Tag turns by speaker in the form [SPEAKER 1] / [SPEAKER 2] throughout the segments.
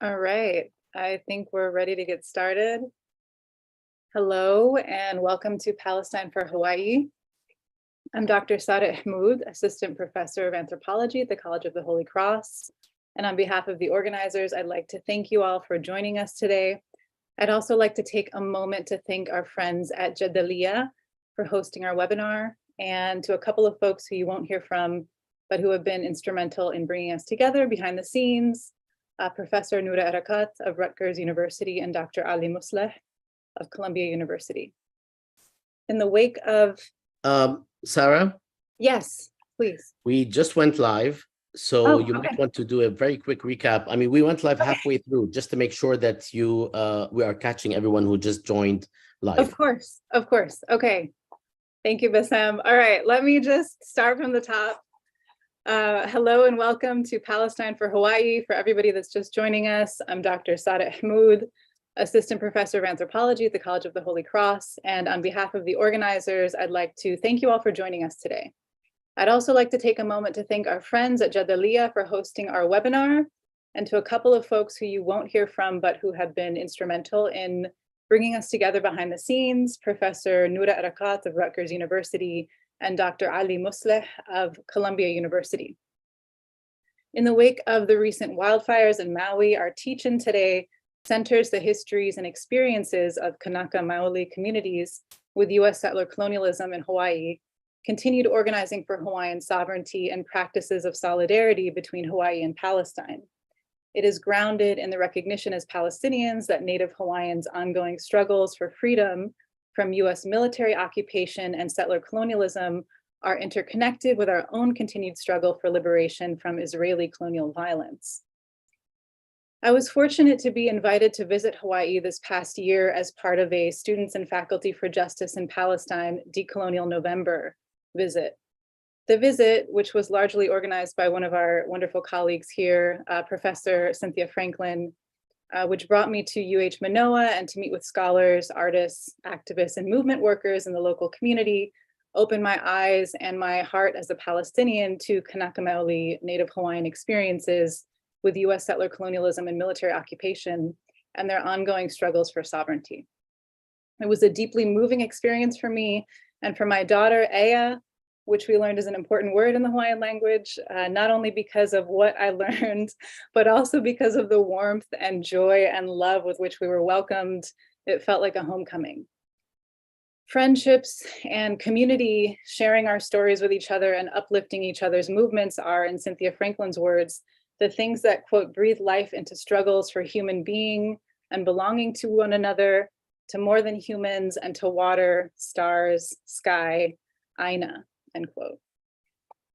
[SPEAKER 1] All right, I think we're ready to get started. Hello and welcome to Palestine for Hawaii. I'm Dr. Sada Ahmoud, Assistant Professor of Anthropology at the College of the Holy Cross. And on behalf of the organizers, I'd like to thank you all for joining us today. I'd also like to take a moment to thank our friends at Jadalia for hosting our webinar, and to a couple of folks who you won't hear from, but who have been instrumental in bringing us together behind the scenes. Professor Noura Erakat of Rutgers University and Dr. Ali Musleh of Columbia University. In the wake of...
[SPEAKER 2] Sarah?
[SPEAKER 1] Yes, please.
[SPEAKER 2] We just went live, so you might want to do a very quick recap. I mean, we went live halfway through just to make sure that we are catching everyone who just joined live.
[SPEAKER 1] Of course. Okay. Thank you, Bassem. All right, let me just start from the top. Hello and welcome to Palestine for Hawaii. For everybody that's just joining us, I'm Dr. Sada Ahmoud, Assistant Professor of Anthropology at the College of the Holy Cross. And on behalf of the organizers, I'd like to thank you all for joining us today. I'd also like to take a moment to thank our friends at Jadalia for hosting our webinar, and to a couple of folks who you won't hear from, but who have been instrumental in bringing us together behind the scenes, Professor Noura Erakat of Rutgers University and Dr. Ali Musleh of Columbia University. In the wake of the recent wildfires in Maui, our teach-in today centers the histories and experiences of Kanaka Maoli communities with US settler colonialism in Hawaii, continued organizing for Hawaiian sovereignty, and practices of solidarity between Hawaii and Palestine. It is grounded in the recognition as Palestinians that Native Hawaiians' ongoing struggles for freedom from US military occupation and settler colonialism are interconnected with our own continued struggle for liberation from Israeli colonial violence. I was fortunate to be invited to visit Hawaii this past year as part of a Students and Faculty for Justice in Palestine Decolonial November visit. The visit, which was largely organized by one of our wonderful colleagues here, Professor Cynthia Franklin, which brought me to UH Manoa and to meet with scholars, artists, activists, and movement workers in the local community, opened my eyes and my heart as a Palestinian to Kanaka Maoli Native Hawaiian experiences with US settler colonialism and military occupation and their ongoing struggles for sovereignty. It was a deeply moving experience for me and for my daughter, Aya, which we learned is an important word in the Hawaiian language, not only because of what I learned, but also because of the warmth and joy and love with which we were welcomed. It felt like a homecoming. Friendships and community, sharing our stories with each other and uplifting each other's movements are, in Cynthia Franklin's words, the things that, quote, breathe life into struggles for human being and belonging to one another, to more than humans, and to water, stars, sky, Aina, end quote.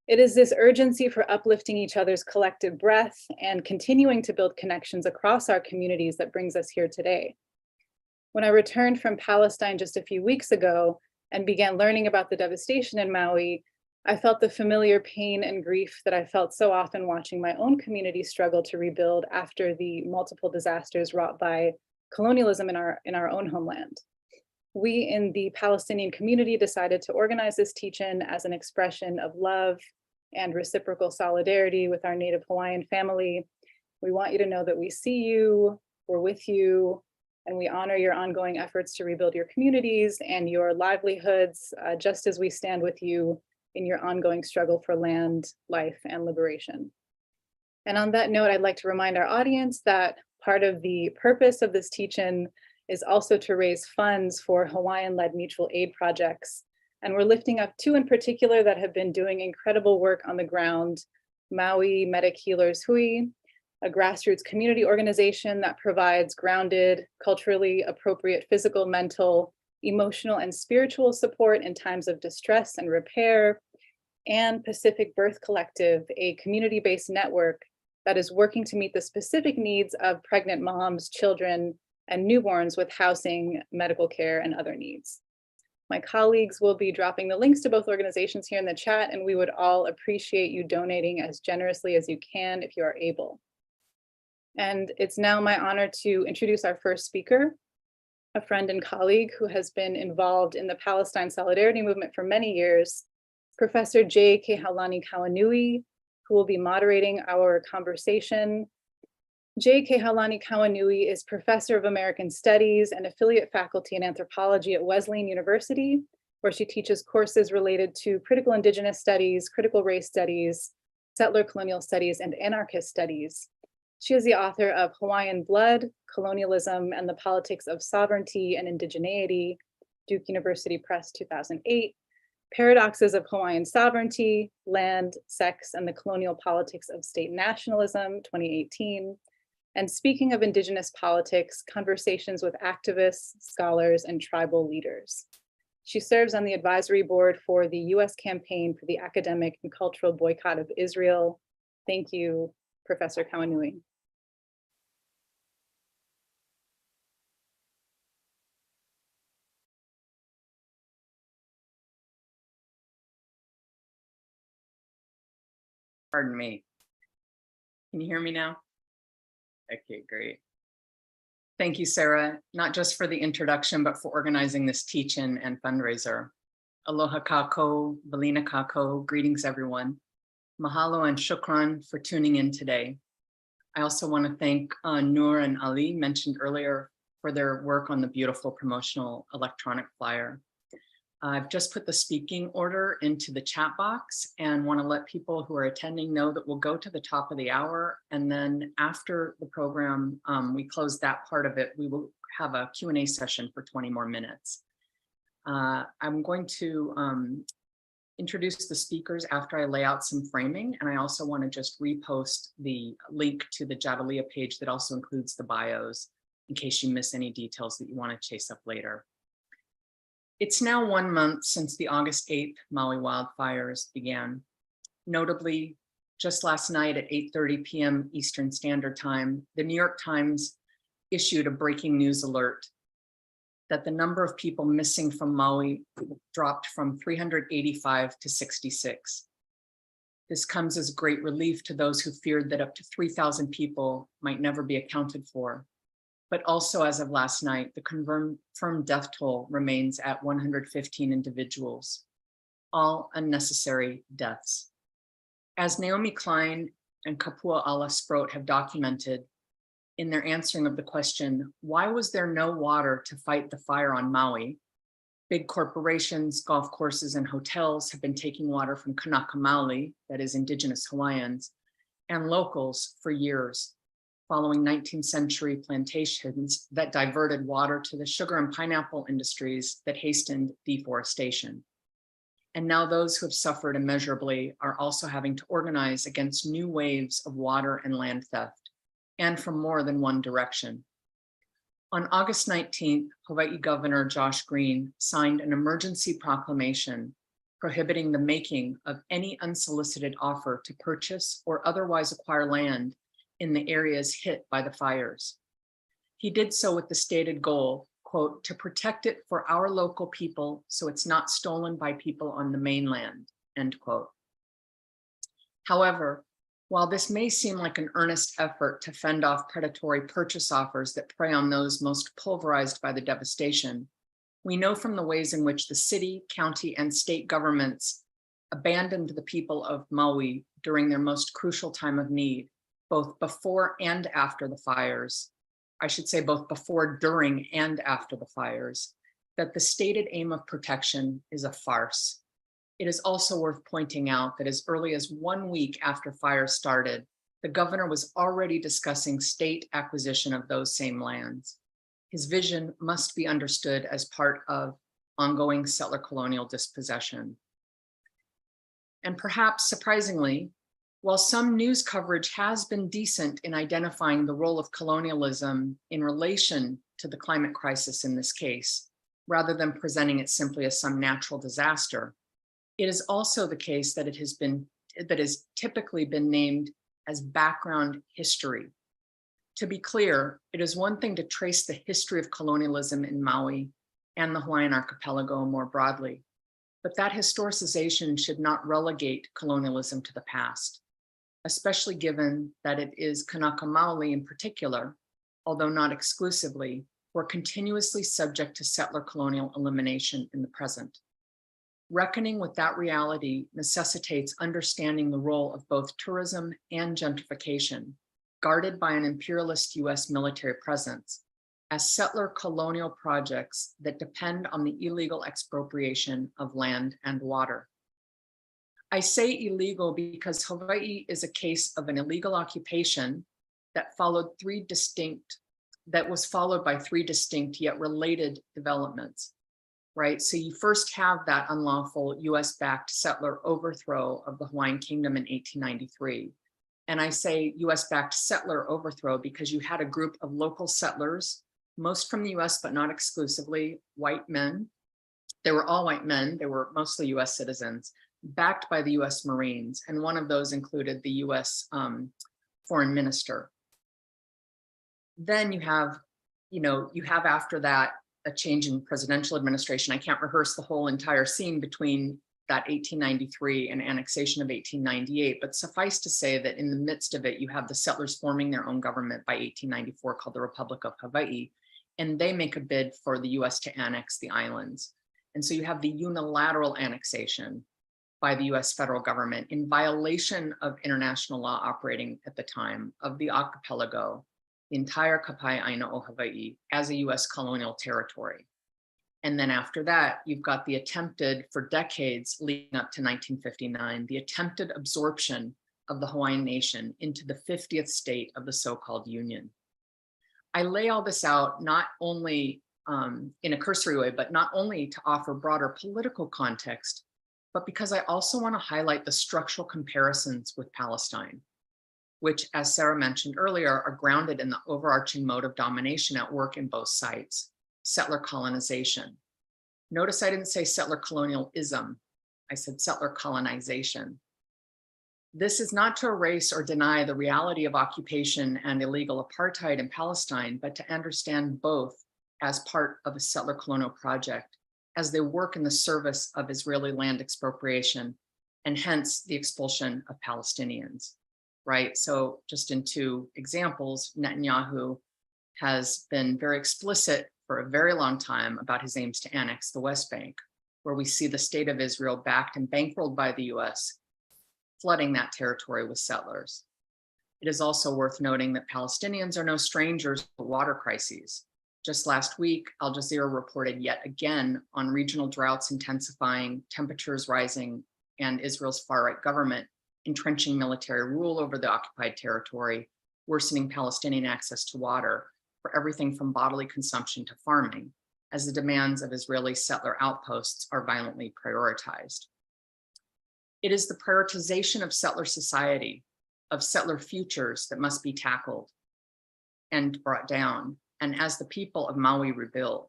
[SPEAKER 1] It is this urgency for uplifting each other's collective breath and continuing to build connections across our communities that brings us here today. When I returned from Palestine just a few weeks ago and began learning about the devastation in Maui, I felt the familiar pain and grief that I felt so often watching my own community struggle to rebuild after the multiple disasters wrought by colonialism in our own homeland. We in the Palestinian community decided to organize this teach-in as an expression of love and reciprocal solidarity with our Native Hawaiian family. We want you to know that we see you, we're with you, and we honor your ongoing efforts to rebuild your communities and your livelihoods, just as we stand with you in your ongoing struggle for land, life, and liberation. And on that note, I'd like to remind our audience that part of the purpose of this teach-in is also to raise funds for Hawaiian-led mutual aid projects. And we're lifting up two in particular that have been doing incredible work on the ground: Maui Medic Healers Hui, a grassroots community organization that provides grounded, culturally appropriate physical, mental, emotional, and spiritual support in times of distress and repair, and Pacific Birth Collective, a community-based network that is working to meet the specific needs of pregnant moms, children, and newborns with housing, medical care, and other needs. My colleagues will be dropping the links to both organizations here in the chat, and we would all appreciate you donating as generously as you can if you are able. And it's now my honor to introduce our first speaker, a friend and colleague who has been involved in the Palestine Solidarity Movement for many years, Professor J. Kehaulani Kauanui, who will be moderating our conversation. J. Kehaulani Kauanui is Professor of American Studies and Affiliate Faculty in Anthropology at Wesleyan University, where she teaches courses related to critical Indigenous studies, critical race studies, settler colonial studies, and anarchist studies. She is the author of Hawaiian Blood, Colonialism, and the Politics of Sovereignty and Indigeneity, Duke University Press, 2008, Paradoxes of Hawaiian Sovereignty, Land, Sex, and the Colonial Politics of State Nationalism, 2018, and Speaking of Indigenous Politics, Conversations with Activists, Scholars, and Tribal Leaders. She serves on the advisory board for the US Campaign for the Academic and Cultural Boycott of Israel. Thank you, Professor Kauanui.
[SPEAKER 3] Pardon me. Can you hear me now? Okay, great. Thank you, Sarah, not just for the introduction, but for organizing this teach-in and fundraiser. Aloha kako, Valina kako, greetings everyone. Mahalo and shukran for tuning in today. I also want to thank Noor and Ali, mentioned earlier, for their work on the beautiful promotional electronic flyer. I've just put the speaking order into the chat box and want to let people who are attending know that we'll go to the top of the hour. And then after the program, we close that part of it, we will have a Q&A session for 20 more minutes. I'm going to introduce the speakers after I lay out some framing. And I also want to just repost the link to the Javalia page that also includes the bios in case you miss any details that you want to chase up later. It's now 1 month since the August 8th Maui wildfires began. Notably, just last night at 8:30 p.m. Eastern Standard Time, the New York Times issued a breaking news alert that the number of people missing from Maui dropped from 385 to 66. This comes as great relief to those who feared that up to 3,000 people might never be accounted for. But also, as of last night, the confirmed death toll remains at 115 individuals, all unnecessary deaths. As Naomi Klein and Kapua Ala Sproat have documented in their answering of the question, why was there no water to fight the fire on Maui? Big corporations, golf courses, and hotels have been taking water from Kanaka Maoli, that is Indigenous Hawaiians, and locals for years, following 19th century plantations that diverted water to the sugar and pineapple industries that hastened deforestation. And now those who have suffered immeasurably are also having to organize against new waves of water and land theft, and from more than one direction. On August 19th, Hawaii Governor Josh Green signed an emergency proclamation prohibiting the making of any unsolicited offer to purchase or otherwise acquire land in the areas hit by the fires. He did so with the stated goal, quote, to protect it for our local people so it's not stolen by people on the mainland, end quote. However, while this may seem like an earnest effort to fend off predatory purchase offers that prey on those most pulverized by the devastation, we know from the ways in which the city, county, and state governments abandoned the people of Maui during their most crucial time of need, both before and after the fires, I should say both before, during, and after the fires, that the stated aim of protection is a farce. It is also worth pointing out that as early as 1 week after fires started, the governor was already discussing state acquisition of those same lands. His vision must be understood as part of ongoing settler colonial dispossession. And perhaps surprisingly, while some news coverage has been decent in identifying the role of colonialism in relation to the climate crisis in this case, rather than presenting it simply as some natural disaster, it is also the case that it has typically been named as background history. To be clear, it is one thing to trace the history of colonialism in Maui and the Hawaiian archipelago more broadly, but that historicization should not relegate colonialism to the past, especially given that it is Kanaka Maoli in particular, although not exclusively, were continuously subject to settler colonial elimination in the present. Reckoning with that reality necessitates understanding the role of both tourism and gentrification, guarded by an imperialist US military presence, as settler colonial projects that depend on the illegal expropriation of land and water. I say illegal because Hawaii is a case of an illegal occupation that was followed by three distinct yet related developments, right? So you first have that unlawful US-backed settler overthrow of the Hawaiian Kingdom in 1893. And I say US-backed settler overthrow because you had a group of local settlers, most from the US, but not exclusively, white men. They were all white men, they were mostly US citizens, backed by the US Marines. And one of those included the US foreign minister. Then you have after that, a change in presidential administration. I can't rehearse the whole entire scene between that 1893 and annexation of 1898, but suffice to say that in the midst of it, you have the settlers forming their own government by 1894 called the Republic of Hawaii, and they make a bid for the US to annex the islands. And so you have the unilateral annexation by the US federal government in violation of international law operating at the time of the archipelago, the entire Kapai'aina o Hawaii, as a US colonial territory. And then after that, you've got the attempted, for decades leading up to 1959, the attempted absorption of the Hawaiian nation into the 50th state of the so-called Union. I lay all this out not only in a cursory way, but not only to offer broader political context, but because I also want to highlight the structural comparisons with Palestine, which, as Sarah mentioned earlier, are grounded in the overarching mode of domination at work in both sites, settler colonization. Notice I didn't say settler colonialism, I said settler colonization. This is not to erase or deny the reality of occupation and illegal apartheid in Palestine, but to understand both as part of a settler colonial project, as they work in the service of Israeli land expropriation, and hence the expulsion of Palestinians. Right, so just in two examples, Netanyahu has been very explicit for a very long time about his aims to annex the West Bank, where we see the state of Israel backed and bankrolled by the US, flooding that territory with settlers. It is also worth noting that Palestinians are no strangers to water crises. Just last week, Al Jazeera reported yet again on regional droughts intensifying, temperatures rising, and Israel's far-right government entrenching military rule over the occupied territory, worsening Palestinian access to water for everything from bodily consumption to farming, as the demands of Israeli settler outposts are violently prioritized. It is the prioritization of settler society, of settler futures that must be tackled and brought down, and as the people of Maui rebuild.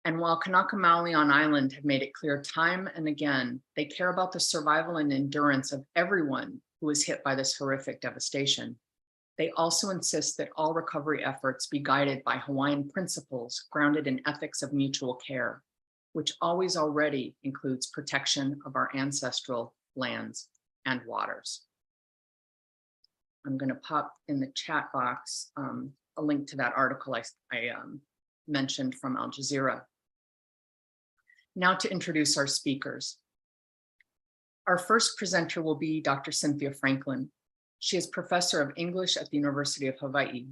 [SPEAKER 3] And while Kanaka Maoli on island have made it clear time and again, they care about the survival and endurance of everyone who is hit by this horrific devastation, they also insist that all recovery efforts be guided by Hawaiian principles grounded in ethics of mutual care, which always already includes protection of our ancestral lands and waters. I'm going to pop in the chat box a link to that article I mentioned from Al Jazeera. Now to introduce our speakers. Our first presenter will be Dr. Cynthia Franklin. She is professor of English at the University of Hawaii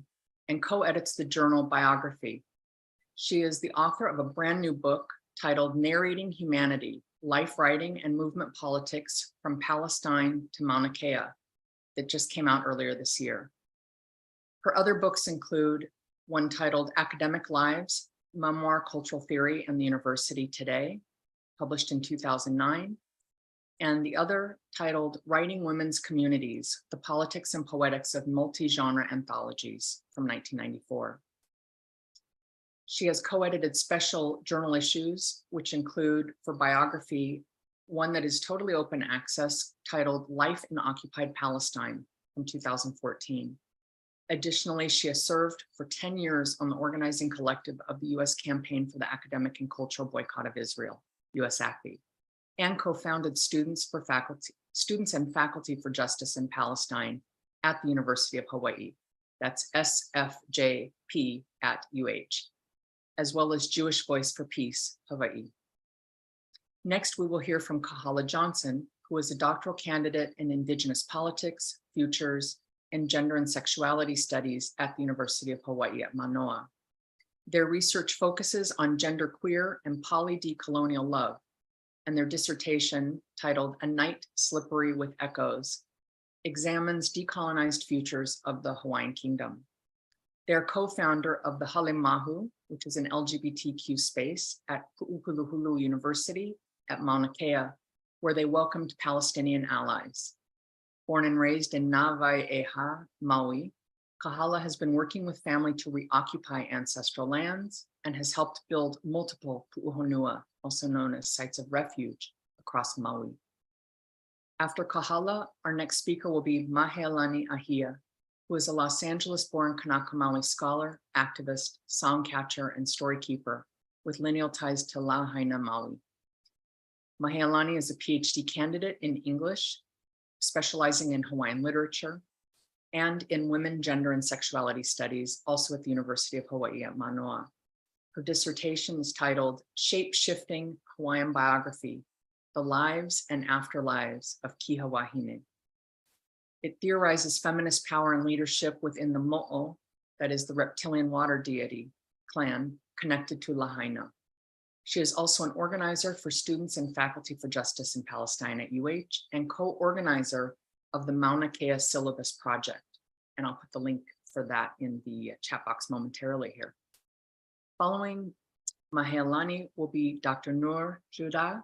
[SPEAKER 3] and co-edits the journal Biography. She is the author of a brand new book titled Narrating Humanity, Life Writing and Movement Politics from Palestine to Mauna Kea that just came out earlier this year. Her other books include one titled Academic Lives, Memoir, Cultural Theory, and the University Today, published in 2009, and the other titled Writing Women's Communities, The Politics and Poetics of Multi-Genre Anthologies from 1994. She has co-edited special journal issues, which include, for Biography, one that is totally open access titled Life in Occupied Palestine from 2014. Additionally, she has served for 10 years on the organizing collective of the US Campaign for the Academic and Cultural Boycott of Israel, USACBI, and co-founded Students and Faculty for Justice in Palestine at the University of Hawaii. That's SFJP at UH, as well as Jewish Voice for Peace, Hawaii. Next, we will hear from Kahala Johnson, who is a doctoral candidate in Indigenous politics, futures, and Gender and Sexuality Studies at the University of Hawaii at Manoa. Their research focuses on genderqueer and poly-decolonial love, and their dissertation, titled A Night Slippery with Echoes, examines decolonized futures of the Hawaiian Kingdom. They're co-founder of the Halemahu, which is an LGBTQ space at Pu'ukuluhulu University at Mauna Kea, where they welcomed Palestinian allies. Born and raised in Nawai'eha, Maui, Kahala has been working with family to reoccupy ancestral lands and has helped build multiple pu'uhonua, also known as sites of refuge, across Maui. After Kahala, our next speaker will be Mahealani Ahia, who is a Los Angeles-born Kanaka Maoli scholar, activist, songcatcher, and storykeeper with lineal ties to Lahaina Maui. Mahealani is a PhD candidate in English, specializing in Hawaiian literature, and in women, gender, and sexuality studies, also at the University of Hawaii at Manoa. Her dissertation is titled Shape-Shifting Hawaiian Biography, The Lives and Afterlives of Kiha Wahine. It theorizes feminist power and leadership within the Mo'o, that is the reptilian water deity clan connected to Lahaina. She is also an organizer for Students and Faculty for Justice in Palestine at UH and co-organizer of the Mauna Kea Syllabus Project. And I'll put the link for that in the chat box momentarily here. Following Mahealani will be Dr. Noor Judah,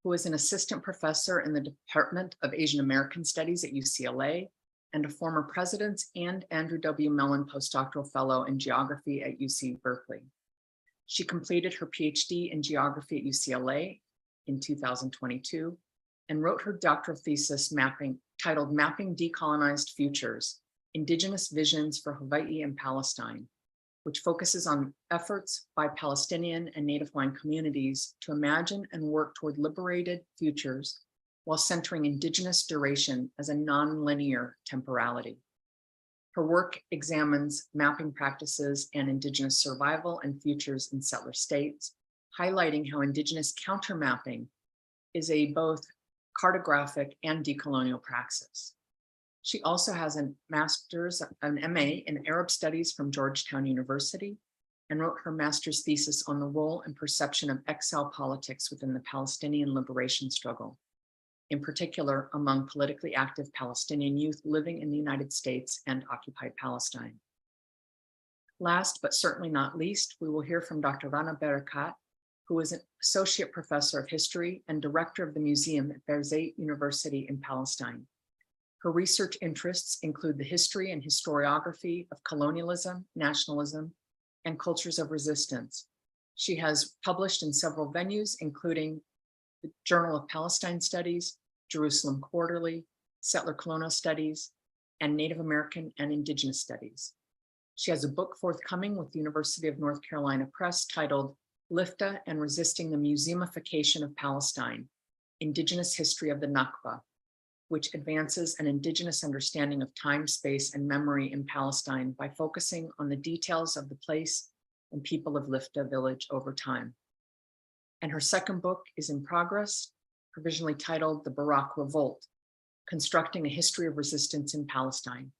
[SPEAKER 3] who is an assistant professor in the Department of Asian American Studies at UCLA and a former President's and Andrew W. Mellon postdoctoral fellow in geography at UC Berkeley. She completed her PhD in geography at UCLA in 2022 and wrote her doctoral thesis titled Mapping Decolonized Futures, Indigenous Visions for Hawaii and Palestine, which focuses on efforts by Palestinian and Native Hawaiian communities to imagine and work toward liberated futures while centering Indigenous duration as a non-linear temporality. Her work examines mapping practices and Indigenous survival and futures in settler states, highlighting how Indigenous countermapping is a both cartographic and decolonial praxis. She also has an MA in Arab Studies from Georgetown University and wrote her master's thesis on the role and perception of exile politics within the Palestinian liberation struggle, in particular among politically active Palestinian youth living in the United States and occupied Palestine. Last, but certainly not least, we will hear from Dr. Rana Barakat, who is an associate professor of history and director of the museum at Birzeit University in Palestine. Her research interests include the history and historiography of colonialism, nationalism, and cultures of resistance. She has published in several venues, including the Journal of Palestine Studies, Jerusalem Quarterly, Settler Colonial Studies, and Native American and Indigenous Studies. She has a book forthcoming with the University of North Carolina Press titled Lifta and Resisting the Museumification of Palestine, Indigenous History of the Nakba, which advances an Indigenous understanding of time, space, and memory in Palestine by focusing on the details of the place and people of Lifta village over time. And her second book is in progress, provisionally titled The Barak Revolt, Constructing a History of Resistance in Palestine.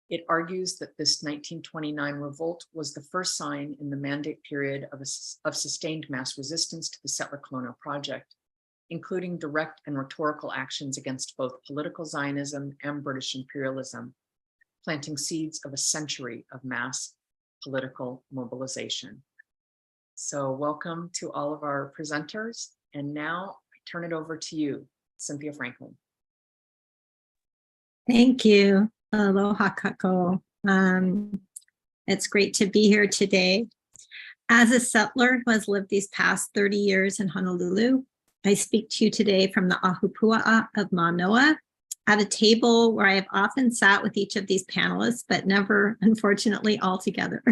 [SPEAKER 3] It argues that this 1929 revolt was the first sign in the Mandate period of sustained mass resistance to the settler colonial project, including direct and rhetorical actions against both political Zionism and British imperialism, planting seeds of a century of mass political mobilization. So welcome to all of our presenters. And now I turn it over to you, Cynthia Franklin.
[SPEAKER 4] Thank you. Aloha kako. It's great to be here today. As a settler who has lived these past 30 years in Honolulu, I speak to you today from the Ahupua'a of Manoa at a table where I have often sat with each of these panelists, but never, unfortunately, all together.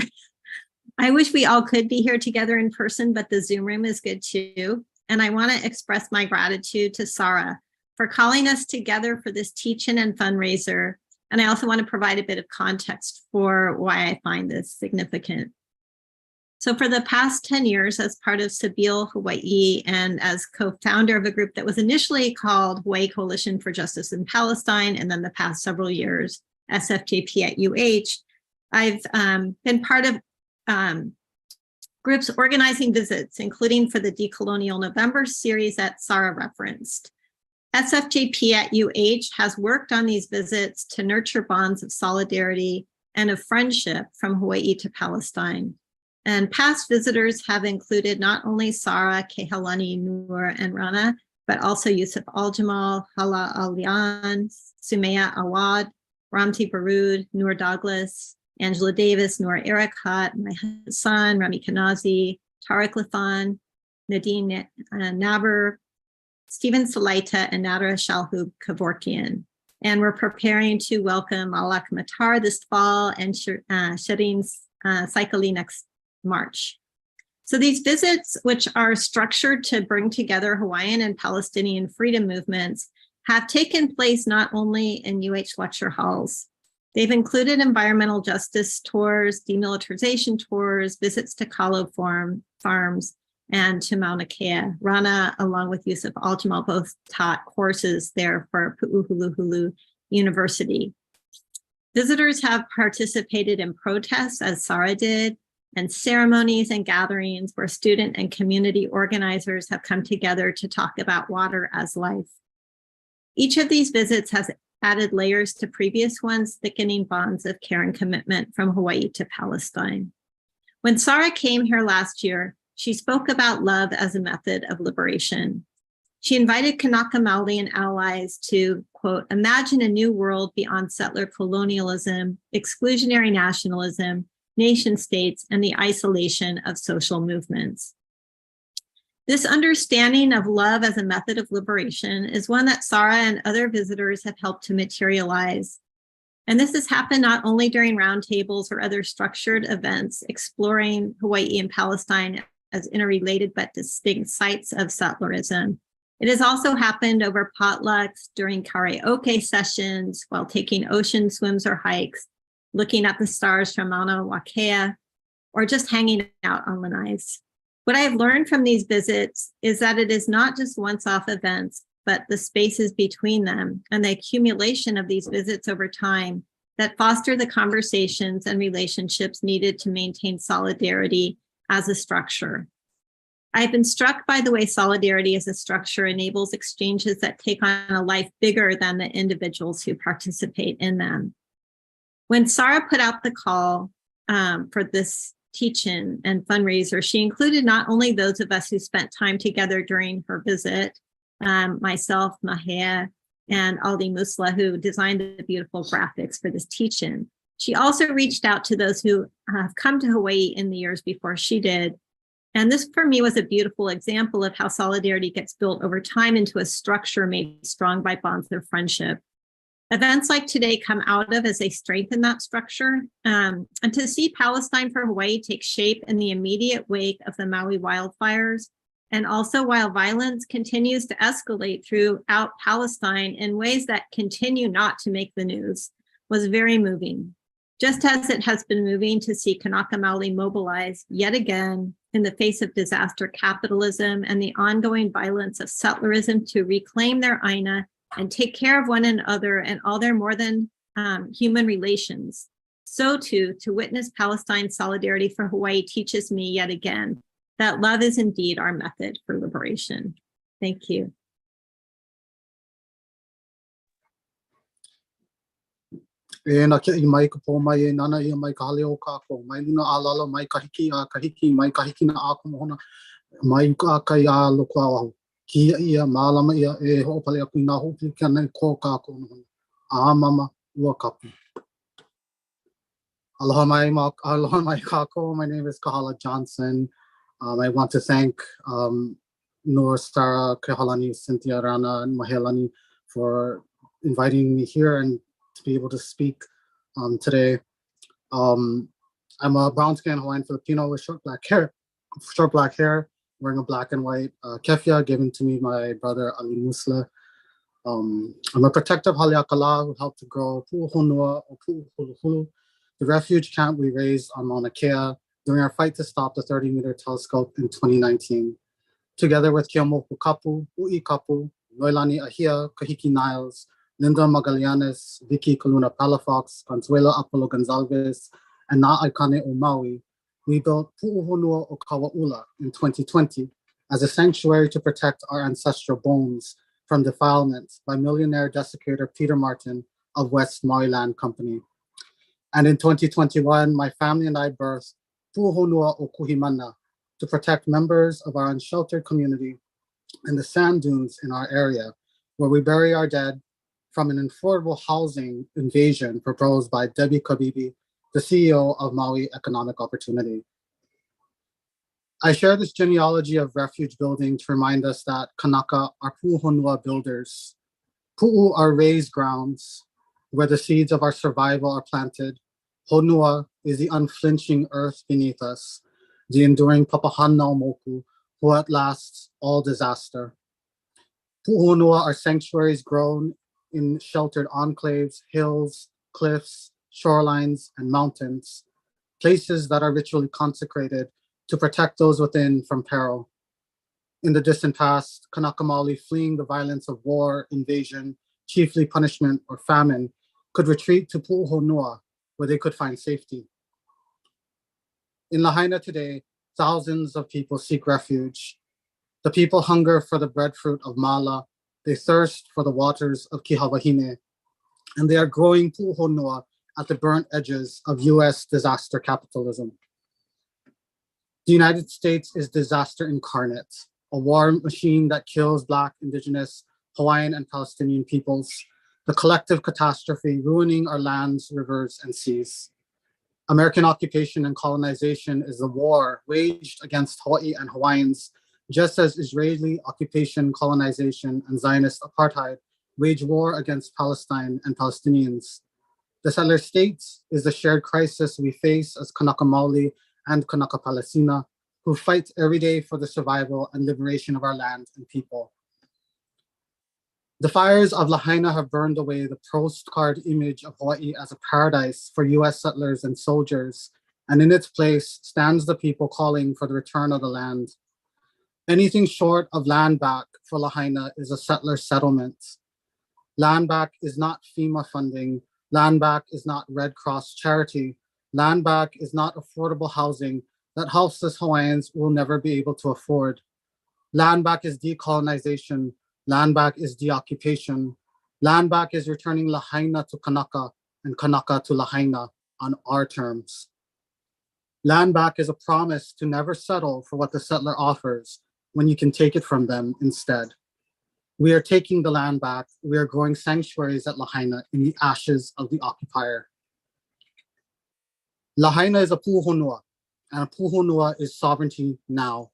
[SPEAKER 4] I wish we all could be here together in person, but the Zoom room is good too. And I want to express my gratitude to Sarah for calling us together for this teach-in and fundraiser. And I also want to provide a bit of context for why I find this significant. So for the past 10 years, as part of Sabeel Hawaii and as co-founder of a group that was initially called Hawaii Coalition for Justice in Palestine, and then the past several years SFJP at UH, I've been part of groups organizing visits, including for the Decolonial November series that Sarah referenced. SFJP at UH has worked on these visits to nurture bonds of solidarity and of friendship from Hawaii to Palestine. And past visitors have included not only Sarah, Kehalani, Noor, and Rana, but also Yusuf Al-Jamal, Hala Alian, Sumaya Awad, Ramti Baroud, Noor Douglas, Angela Davis, Noor Erakat, my son, Rami Kanazi, Tariq Lathan, Nadine Naber, Stephen Salaita, and Nadra Shalhub Kevorkian. And we're preparing to welcome Malak Matar this fall and Shireen Saikali next March. So these visits, which are structured to bring together Hawaiian and Palestinian freedom movements, have taken place not only in UH lecture halls. They've included environmental justice tours, demilitarization tours, visits to Kalo farms, and to Mauna Kea. Rana, along with Yusuf Al-Jamal, both taught courses there for Pu'uhuluhulu University. Visitors have participated in protests, as Sarah did, and ceremonies and gatherings where student and community organizers have come together to talk about water as life. Each of these visits has added layers to previous ones, thickening bonds of care and commitment from Hawaii to Palestine. When Sarah came here last year, she spoke about love as a method of liberation. She invited Kanaka Maoli and allies to, quote, imagine a new world beyond settler colonialism, exclusionary nationalism, nation states, and the isolation of social movements. This understanding of love as a method of liberation is one that Sarah and other visitors have helped to materialize. And this has happened not only during roundtables or other structured events exploring Hawaii and Palestine as interrelated but distinct sites of settlerism. It has also happened over potlucks, during karaoke sessions, while taking ocean swims or hikes, looking at the stars from Mauna Wakea, or just hanging out on lanais. What I have learned from these visits is that it is not just once-off events, but the spaces between them and the accumulation of these visits over time that foster the conversations and relationships needed to maintain solidarity as a structure. I've been struck by the way solidarity as a structure enables exchanges that take on a life bigger than the individuals who participate in them. When Sarah put out the call for this teach-in and fundraiser, she included not only those of us who spent time together during her visit, myself, Mahea, and Aldi Musla, who designed the beautiful graphics for this teach-in. She also reached out to those who have come to Hawaii in the years before she did. And this, for me, was a beautiful example of how solidarity gets built over time into a structure made strong by bonds of friendship. Events like today come out of as they strengthen that structure. And to see Palestine for Hawaii take shape in the immediate wake of the Maui wildfires, and also while violence continues to escalate throughout Palestine in ways that continue not to make the news, was very moving. Just as it has been moving to see Kanaka Maoli mobilize yet again in the face of disaster capitalism and the ongoing violence of settlerism to reclaim their aina and take care of one another and all their more than human relations. So too, to witness Palestine's solidarity for Hawaii teaches me yet again that love is indeed our method for liberation. Thank you.
[SPEAKER 5] E na ke I mai ka po mai e nana ia mai ka hale o kako mai luna alala mai kahiki mai kahiki na ako mohona mai ka kai a loko au ki ia malama ia e ho pale aku na ho ki kana ko kako mohona a mama ua kapu. Aloha mai kako. My name is Kahala Johnson. I want to thank Noor, Sarah, Kehalani, Cynthia, Rana, and Mahelani for inviting me here and to be able to speak today. I'm a brown-skinned Hawaiian Filipino with short black hair, wearing a black and white kefia given to me by my brother Ali Musla. I'm a protective haleakala who helped to grow Pu'uhonua or Pu'uhuluhulu, the refuge camp we raised on Mauna Kea during our fight to stop the 30-meter telescope in 2019. Together with Keomoku Kapu, Ui Kapu, Noelani Ahia, Kahiki Niles, Linda Magallanes, Vicky Coluna Palafox, Consuelo Apollo Gonzalez, and Na'aikane o Maui, we built Pu'uhonua o Kaua'ula in 2020 as a sanctuary to protect our ancestral bones from defilement by millionaire desiccator Peter Martin of West Maui Land Company. And in 2021, my family and I birthed Pu'uhonua o Kuhimana to protect members of our unsheltered community in the sand dunes in our area, where we bury our dead from an affordable housing invasion proposed by Debbie Kabibi, the CEO of Maui Economic Opportunity. I share this genealogy of refuge building to remind us that Kanaka are Pu'uhonua builders. Pu'u are raised grounds where the seeds of our survival are planted. Honua is the unflinching earth beneath us, the enduring Papahana Moku, who outlasts all disaster. Pu'uhonua are sanctuaries grown in sheltered enclaves, hills, cliffs, shorelines, and mountains, places that are ritually consecrated to protect those within from peril. In the distant past, Kanaka Maoli, fleeing the violence of war, invasion, chiefly punishment, or famine, could retreat to Pu'uhonua, where they could find safety. In Lahaina today, thousands of people seek refuge. The people hunger for the breadfruit of Mala, they thirst for the waters of Kihavahine, and they are growing Pu'uhonua at the burnt edges of US disaster capitalism. The United States is disaster incarnate, a war machine that kills Black, Indigenous, Hawaiian, and Palestinian peoples, the collective catastrophe ruining our lands, rivers, and seas. American occupation and colonization is the war waged against Hawaii and Hawaiians, just as Israeli occupation, colonization, and Zionist apartheid wage war against Palestine and Palestinians. The settler state is the shared crisis we face as Kanaka Maoli and Kanaka Palestina, who fight every day for the survival and liberation of our land and people. The fires of Lahaina have burned away the postcard image of Hawaii as a paradise for US settlers and soldiers, and in its place stands the people calling for the return of the land. Anything short of land back for Lahaina is a settler settlement. Land back is not FEMA funding. Land back is not Red Cross charity. Land back is not affordable housing that houseless Hawaiians will never be able to afford. Land back is decolonization. Land back is deoccupation. Land back is returning Lahaina to Kanaka and Kanaka to Lahaina on our terms. Land back is a promise to never settle for what the settler offers when you can take it from them instead. We are taking the land back. We are growing sanctuaries at Lahaina in the ashes of the occupier. Lahaina is a pu'uhonua, and a pu'uhonua is sovereignty now.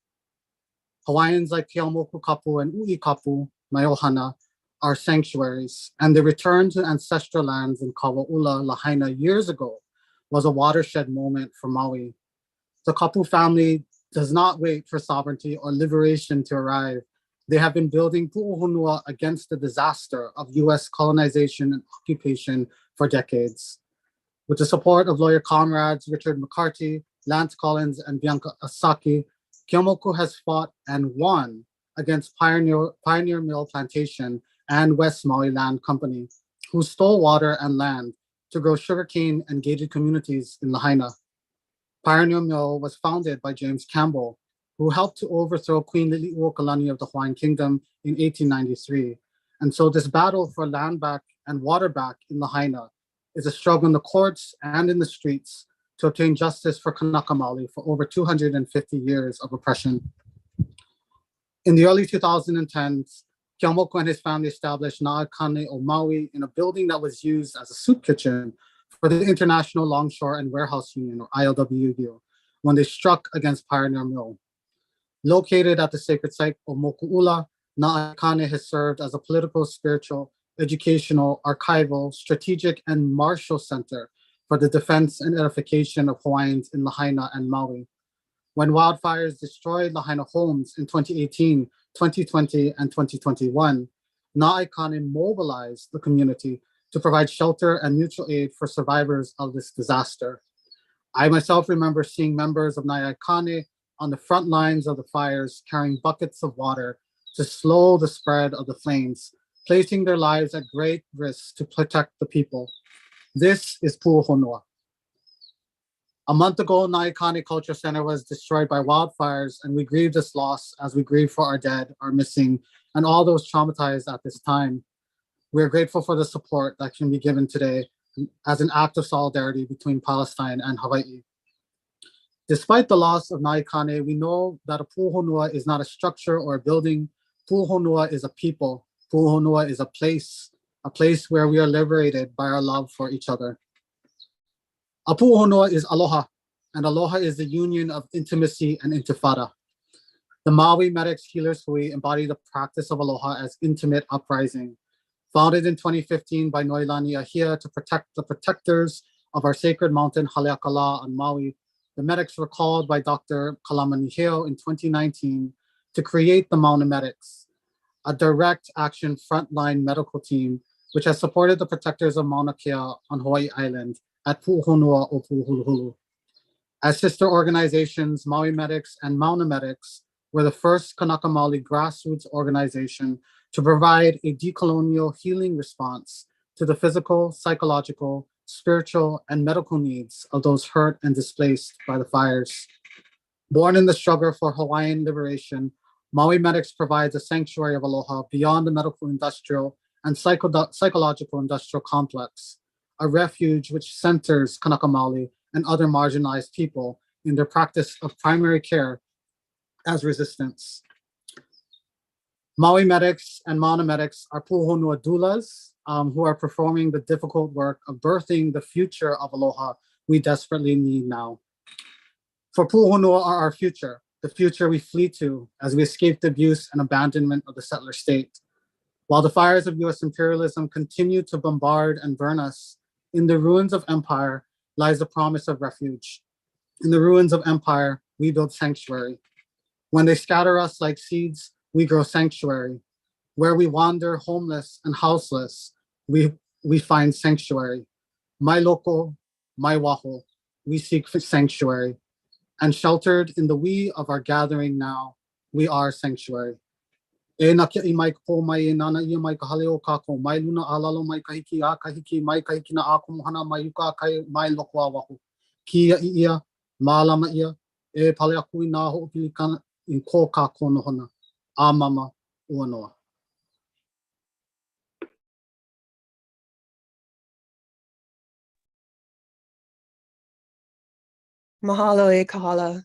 [SPEAKER 5] Hawaiians like Keaumoku Kapu and Ui Kapu, Maiohana, are sanctuaries, and the return to ancestral lands in Kaua'ula, Lahaina years ago was a watershed moment for Maui. The Kapu family does not wait for sovereignty or liberation to arrive. They have been building pu'uhonua against the disaster of US colonization and occupation for decades. With the support of lawyer comrades Richard McCarthy, Lance Collins, and Bianca Asaki, Keaumoku has fought and won against Pioneer Mill Plantation and West Maui Land Company, who stole water and land to grow sugarcane and gated communities in Lahaina. Pioneer Mill was founded by James Campbell, who helped to overthrow Queen Liliuokalani of the Hawaiian Kingdom in 1893. And so this battle for land back and water back in Lahaina is a struggle in the courts and in the streets to obtain justice for Kanaka Maoli for over 250 years of oppression. In the early 2010s, Keaumoku and his family established Na'akane o Maui in a building that was used as a soup kitchen for the International Longshore and Warehouse Union, or ILWU, when they struck against Pioneer Mill. Located at the sacred site of Moku'ula, Na'akane has served as a political, spiritual, educational, archival, strategic, and martial center for the defense and edification of Hawaiians in Lahaina and Maui. When wildfires destroyed Lahaina homes in 2018, 2020, and 2021, Na'akane mobilized the community to provide shelter and mutual aid for survivors of this disaster. I myself remember seeing members of Na'akane on the front lines of the fires carrying buckets of water to slow the spread of the flames, placing their lives at great risk to protect the people. This is Pu'uhonua. A month ago, Naikani Culture Center was destroyed by wildfires, and we grieve this loss as we grieve for our dead, our missing, and all those traumatized at this time. We are grateful for the support that can be given today as an act of solidarity between Palestine and Hawaii. Despite the loss of Naikane, we know that a Pu'uhonua is not a structure or a building. Pu'uhonua is a people. Pu'uhonua is a place where we are liberated by our love for each other. A Pu'uhonua is aloha, and aloha is the union of intimacy and intifada. The Maui medics healers hui embody the practice of aloha as intimate uprising. Founded in 2015 by Noelani Ahia to protect the protectors of our sacred mountain Haleakala on Maui, the medics were called by Dr. Kalamaniheo in 2019 to create the Mauna Medics, a direct action frontline medical team which has supported the protectors of Mauna Kea on Hawaii Island at Pu'uhonua o Pu'uhuluhulu. As sister organizations, Maui Medics and Mauna Medics were the first Kanaka Maoli grassroots organization to provide a decolonial healing response to the physical, psychological, spiritual, and medical needs of those hurt and displaced by the fires. Born in the struggle for Hawaiian liberation, Maui Medics provides a sanctuary of aloha beyond the medical, industrial, and psychological industrial complex, a refuge which centers Kanaka Maoli and other marginalized people in their practice of primary care as resistance. Maui Medics and Mauna Medics are Pu'uhonua doulas who are performing the difficult work of birthing the future of aloha we desperately need now. For Pu'uhonua are our future, the future we flee to as we escape the abuse and abandonment of the settler state. While the fires of US imperialism continue to bombard and burn us, in the ruins of empire lies the promise of refuge. In the ruins of empire, we build sanctuary. When they scatter us like seeds, we grow sanctuary. Where we wander homeless and houseless, we find sanctuary. My loko, my waho, we seek sanctuary. And sheltered in the we of our gathering now, we are sanctuary. E na kia I mai ko mai e nana ia mai ka hale o kako, mai luna alalo mai kahiki a kahiki, mai kahiki na a kumuhana mai yuka kai mai loko a waho. Kia I ia, mālama ia, e pale aku I nā ho'opilikana in ko kako nohona. A mama ua noa.
[SPEAKER 6] Mahalo e kahala.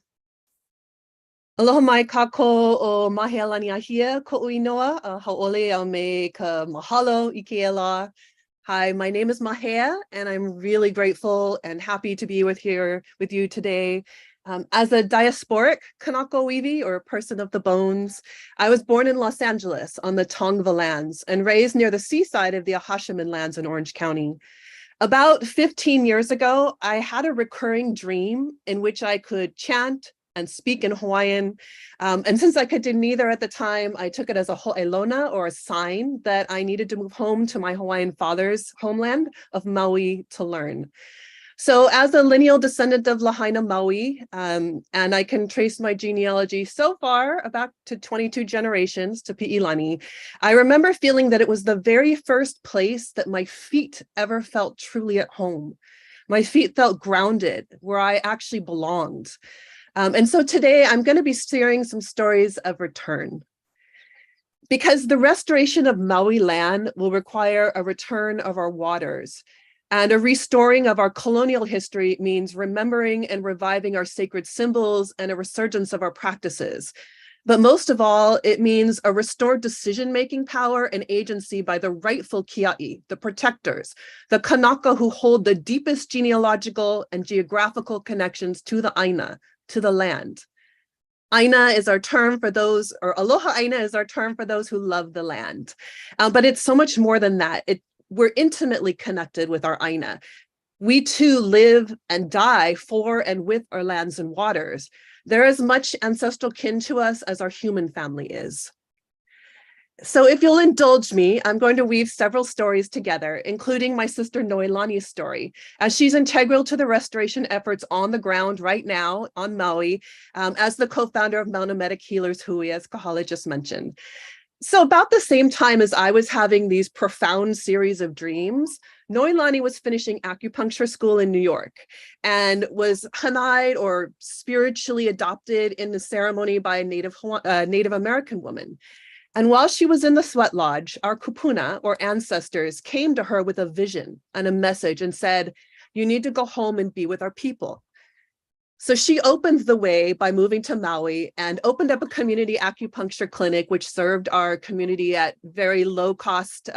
[SPEAKER 6] Aloha mai kako o Mahealani Ahia ko uinoa, hau'ole au me ka mahalo I ke la. Hi, my name is Mahea, and I'm really grateful and happy to be with you today. As a diasporic Kanaka Weevi, or person of the bones, I was born in Los Angeles on the Tongva lands and raised near the seaside of the Ahashiman lands in Orange County. About 15 years ago, I had a recurring dream in which I could chant and speak in Hawaiian. And since I could do neither at the time, I took it as a ho'elona, or a sign that I needed to move home to my Hawaiian father's homeland of Maui to learn. So as a lineal descendant of Lahaina Maui, and I can trace my genealogy so far back to 22 generations to Pi'ilani, I remember feeling that it was the very first place that my feet ever felt truly at home. My feet felt grounded, where I actually belonged. And so today I'm going to be sharing some stories of return. Because the restoration of Maui land will require a return of our waters. And a restoring of our colonial history means remembering and reviving our sacred symbols and a resurgence of our practices. But most of all, it means a restored decision-making power and agency by the rightful kia'i, the protectors, the Kanaka who hold the deepest genealogical and geographical connections to the Aina, to the land. Aina is our term for those, or aloha Aina is our term for those who love the land. But it's so much more than that. We're intimately connected with our Aina. We too live and die for and with our lands and waters. They're as much ancestral kin to us as our human family is. So if you'll indulge me, I'm going to weave several stories together, including my sister Noelani's story, as she's integral to the restoration efforts on the ground right now on Maui, as the co-founder of Mauna Medic Healers Hui, as Kahala just mentioned. So about the same time as I was having these profound series of dreams, Noelani was finishing acupuncture school in New York and was hana'd or spiritually adopted in the ceremony by a Native American woman. And while she was in the sweat lodge, our kupuna, or ancestors, came to her with a vision and a message and said, "You need to go home and be with our people." So she opened the way by moving to Maui and opened up a community acupuncture clinic, which served our community at very low cost,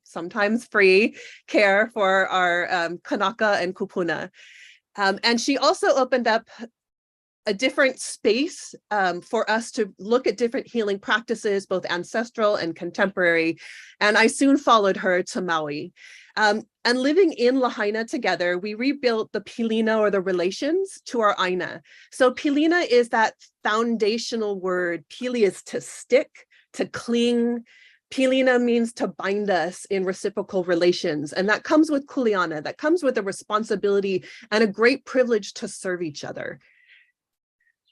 [SPEAKER 6] sometimes free care for our Kanaka and kupuna. And she also opened up a different space for us to look at different healing practices, both ancestral and contemporary. And I soon followed her to Maui. And living in Lahaina together, we rebuilt the pilina, or the relations, to our aina. So pilina is that foundational word. Pili is to stick, to cling. Pilina means to bind us in reciprocal relations. And that comes with kuleana, that comes with a responsibility and a great privilege to serve each other.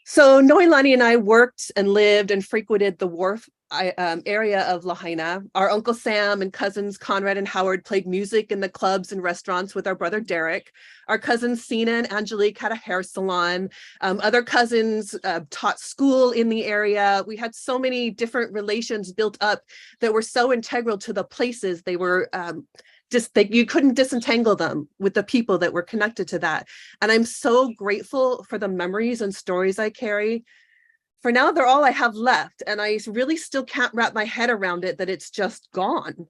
[SPEAKER 6] So Noelani and I worked and lived and frequented the wharf area of Lahaina. Our Uncle Sam and cousins Conrad and Howard played music in the clubs and restaurants with our brother Derek. Our cousins Sina and Angelique had a hair salon. Other cousins taught school in the area. We had so many different relations built up that were so integral to the places. They were just that you couldn't disentangle them with the people that were connected to that. And I'm so grateful for the memories and stories I carry. For now, they're all I have left. And I really still can't wrap my head around it, that it's just gone.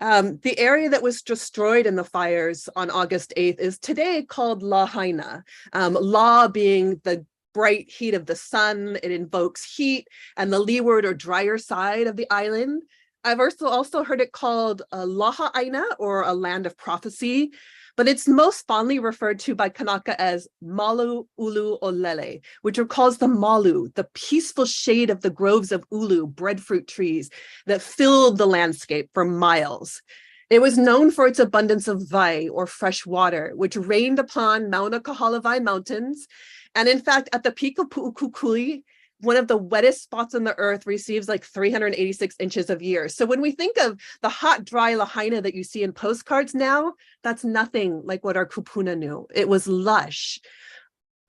[SPEAKER 6] The area that was destroyed in the fires on August 8th is today called Lahaina. La being the bright heat of the sun, it invokes heat, and the leeward or drier side of the island. I've also heard it called a Laha'aina, or a land of prophecy, but it's most fondly referred to by Kanaka as Malu Ulu Olele, which recalls the Malu, the peaceful shade of the groves of ulu, breadfruit trees that filled the landscape for miles. It was known for its abundance of vai, or fresh water, which rained upon Mauna Kahalavai Mountains. And in fact, at the peak of Pu'ukukuli, one of the wettest spots on the earth, receives like 386 inches of year. So when we think of the hot, dry Lahaina that you see in postcards now, that's nothing like what our kupuna knew. It was lush.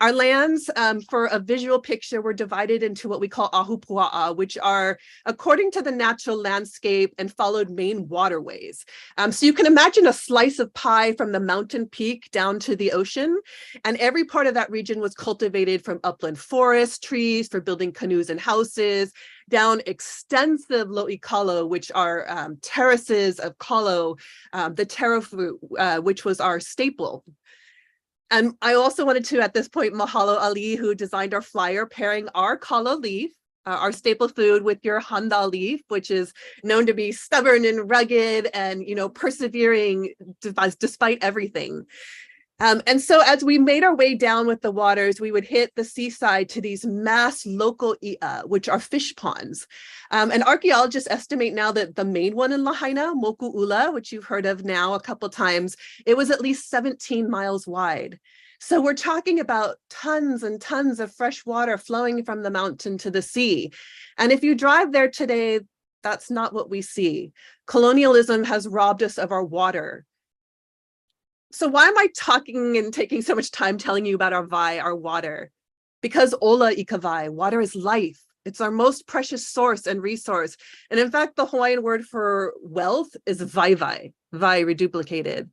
[SPEAKER 6] Our lands, for a visual picture, were divided into what we call ahupua'a, which are according to the natural landscape and followed main waterways. So you can imagine a slice of pie from the mountain peak down to the ocean. And every part of that region was cultivated, from upland forest trees for building canoes and houses, down extensive lo'i kalo, which are terraces of kalo, the taro fruit, which was our staple. And I also wanted to, at this point, mahalo Ali, who designed our flyer pairing our kalo leaf, our staple food, with your handa leaf, which is known to be stubborn and rugged and, persevering despite everything. And so as we made our way down with the waters, we would hit the seaside to these mass local i'a, which are fish ponds. And archaeologists estimate now that the main one in Lahaina, Moku'ula, which you've heard of now a couple times, it was at least 17 miles wide. So we're talking about tons and tons of fresh water flowing from the mountain to the sea. And if you drive there today, that's not what we see. Colonialism has robbed us of our water. So why am I talking and taking so much time telling you about our vai, our water? Because ola ikavai, water is life. It's our most precious source and resource. And in fact, the Hawaiian word for wealth is vai, reduplicated.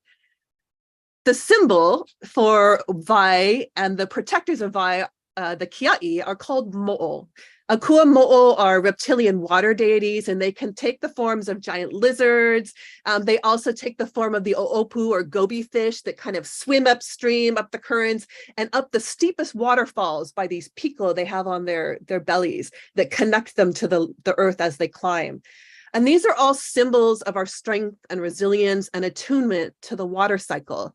[SPEAKER 6] The symbol for vai and the protectors of vai, the kia'i, are called mo'o. Akua mo'o are reptilian water deities, and they can take the forms of giant lizards. They also take the form of the o'opu, or goby fish, that kind of swim upstream, up the currents, and up the steepest waterfalls by these piko they have on their bellies that connect them to the earth as they climb. And these are all symbols of our strength and resilience and attunement to the water cycle.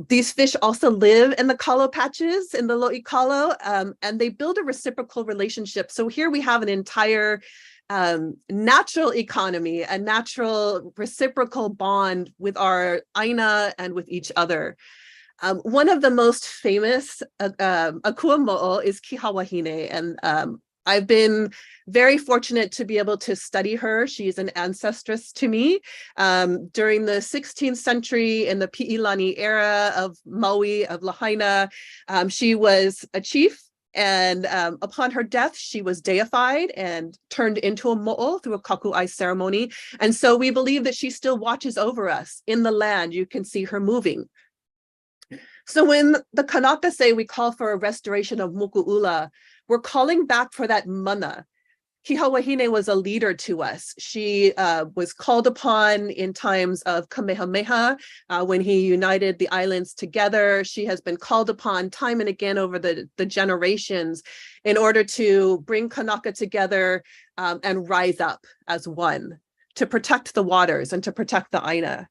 [SPEAKER 6] These fish also live in the kalo patches, in the lo'i kalo, and they build a reciprocal relationship. So here we have an entire natural economy, a natural reciprocal bond with our aina and with each other. One of the most famous akua mo'o is Kihawahine, and I've been very fortunate to be able to study her. She's an ancestress to me. During the 16th century, in the Pi'ilani era of Maui, of Lahaina, she was a chief. And upon her death, she was deified and turned into a mo'o through a kaku'ai ceremony. And so we believe that she still watches over us in the land. You can see her moving. So when the Kanaka say we call for a restoration of moku'ula, we're calling back for that mana. Kihawahine was a leader to us. She was called upon in times of Kamehameha when he united the islands together. She has been called upon time and again over the generations in order to bring Kanaka together and rise up as one to protect the waters and to protect the Aina.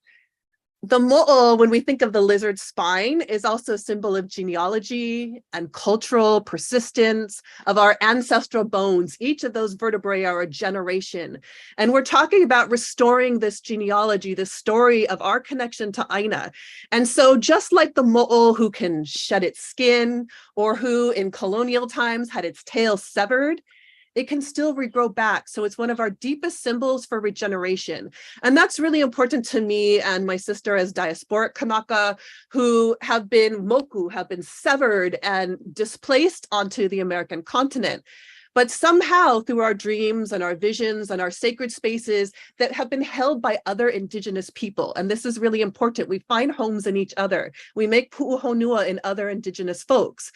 [SPEAKER 6] The mo'o, when we think of the lizard spine, is also a symbol of genealogy and cultural persistence of our ancestral bones. Each of those vertebrae are a generation. And we're talking about restoring this genealogy, this story of our connection to Aina. And so just like the mo'o who can shed its skin, or who in colonial times had its tail severed, it can still regrow back. So it's one of our deepest symbols for regeneration. And that's really important to me and my sister as diasporic Kanaka, who have been moku, have been severed and displaced onto the American continent. But somehow through our dreams and our visions and our sacred spaces that have been held by other indigenous people. And this is really important. We find homes in each other. We make pu'uhonua in other indigenous folks.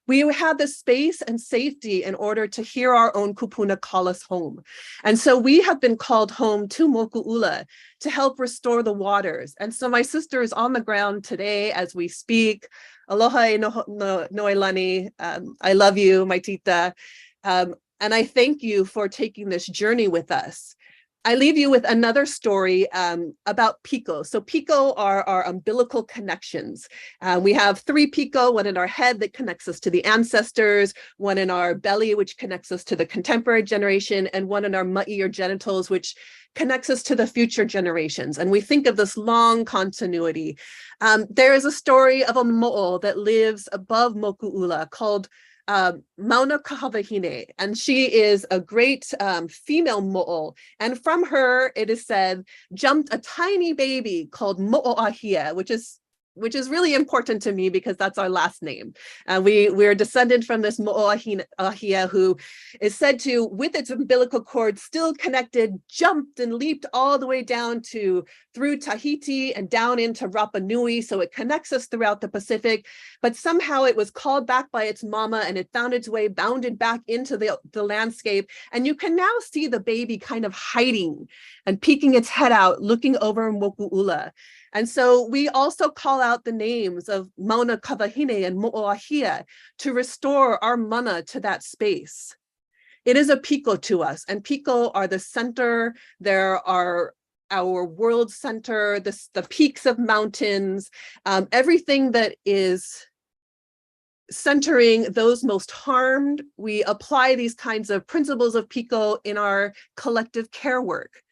[SPEAKER 6] We have the space and safety in order to hear our own kupuna call us home. And so we have been called home to Moku'ula to help restore the waters. And so my sister is on the ground today as we speak. Aloha e noelani. I love you, my tita. And I thank you for taking this journey with us. I leave you with another story about piko. So piko are our umbilical connections. We have 3 piko, one in our head that connects us to the ancestors, one in our belly, which connects us to the contemporary generation, and one in our ma'i or genitals, which connects us to the future generations. And we think of this long continuity. There is a story of a mo'o that lives above Moku'ula called Mauna Kahavahine, and she is a great female mo'o. And from her, it is said, jumped a tiny baby called Mo'oahia, which is really important to me because that's our last name. We're descended from this Mo'oahia who is said to, with its umbilical cord still connected, jumped and leaped all the way down through Tahiti and down into Rapa Nui. So it connects us throughout the Pacific, but somehow it was called back by its mama and it found its way, bounded back into the landscape. And you can now see the baby kind of hiding and peeking its head out, looking over Moku'ula. And so we also call out the names of Mauna Kawahine and Mo'oahia to restore our mana to that space. It is a piko to us, and piko are the center. There are our world center, the peaks of mountains, everything that is centering those most harmed. We apply these kinds of principles of piko in our collective care work.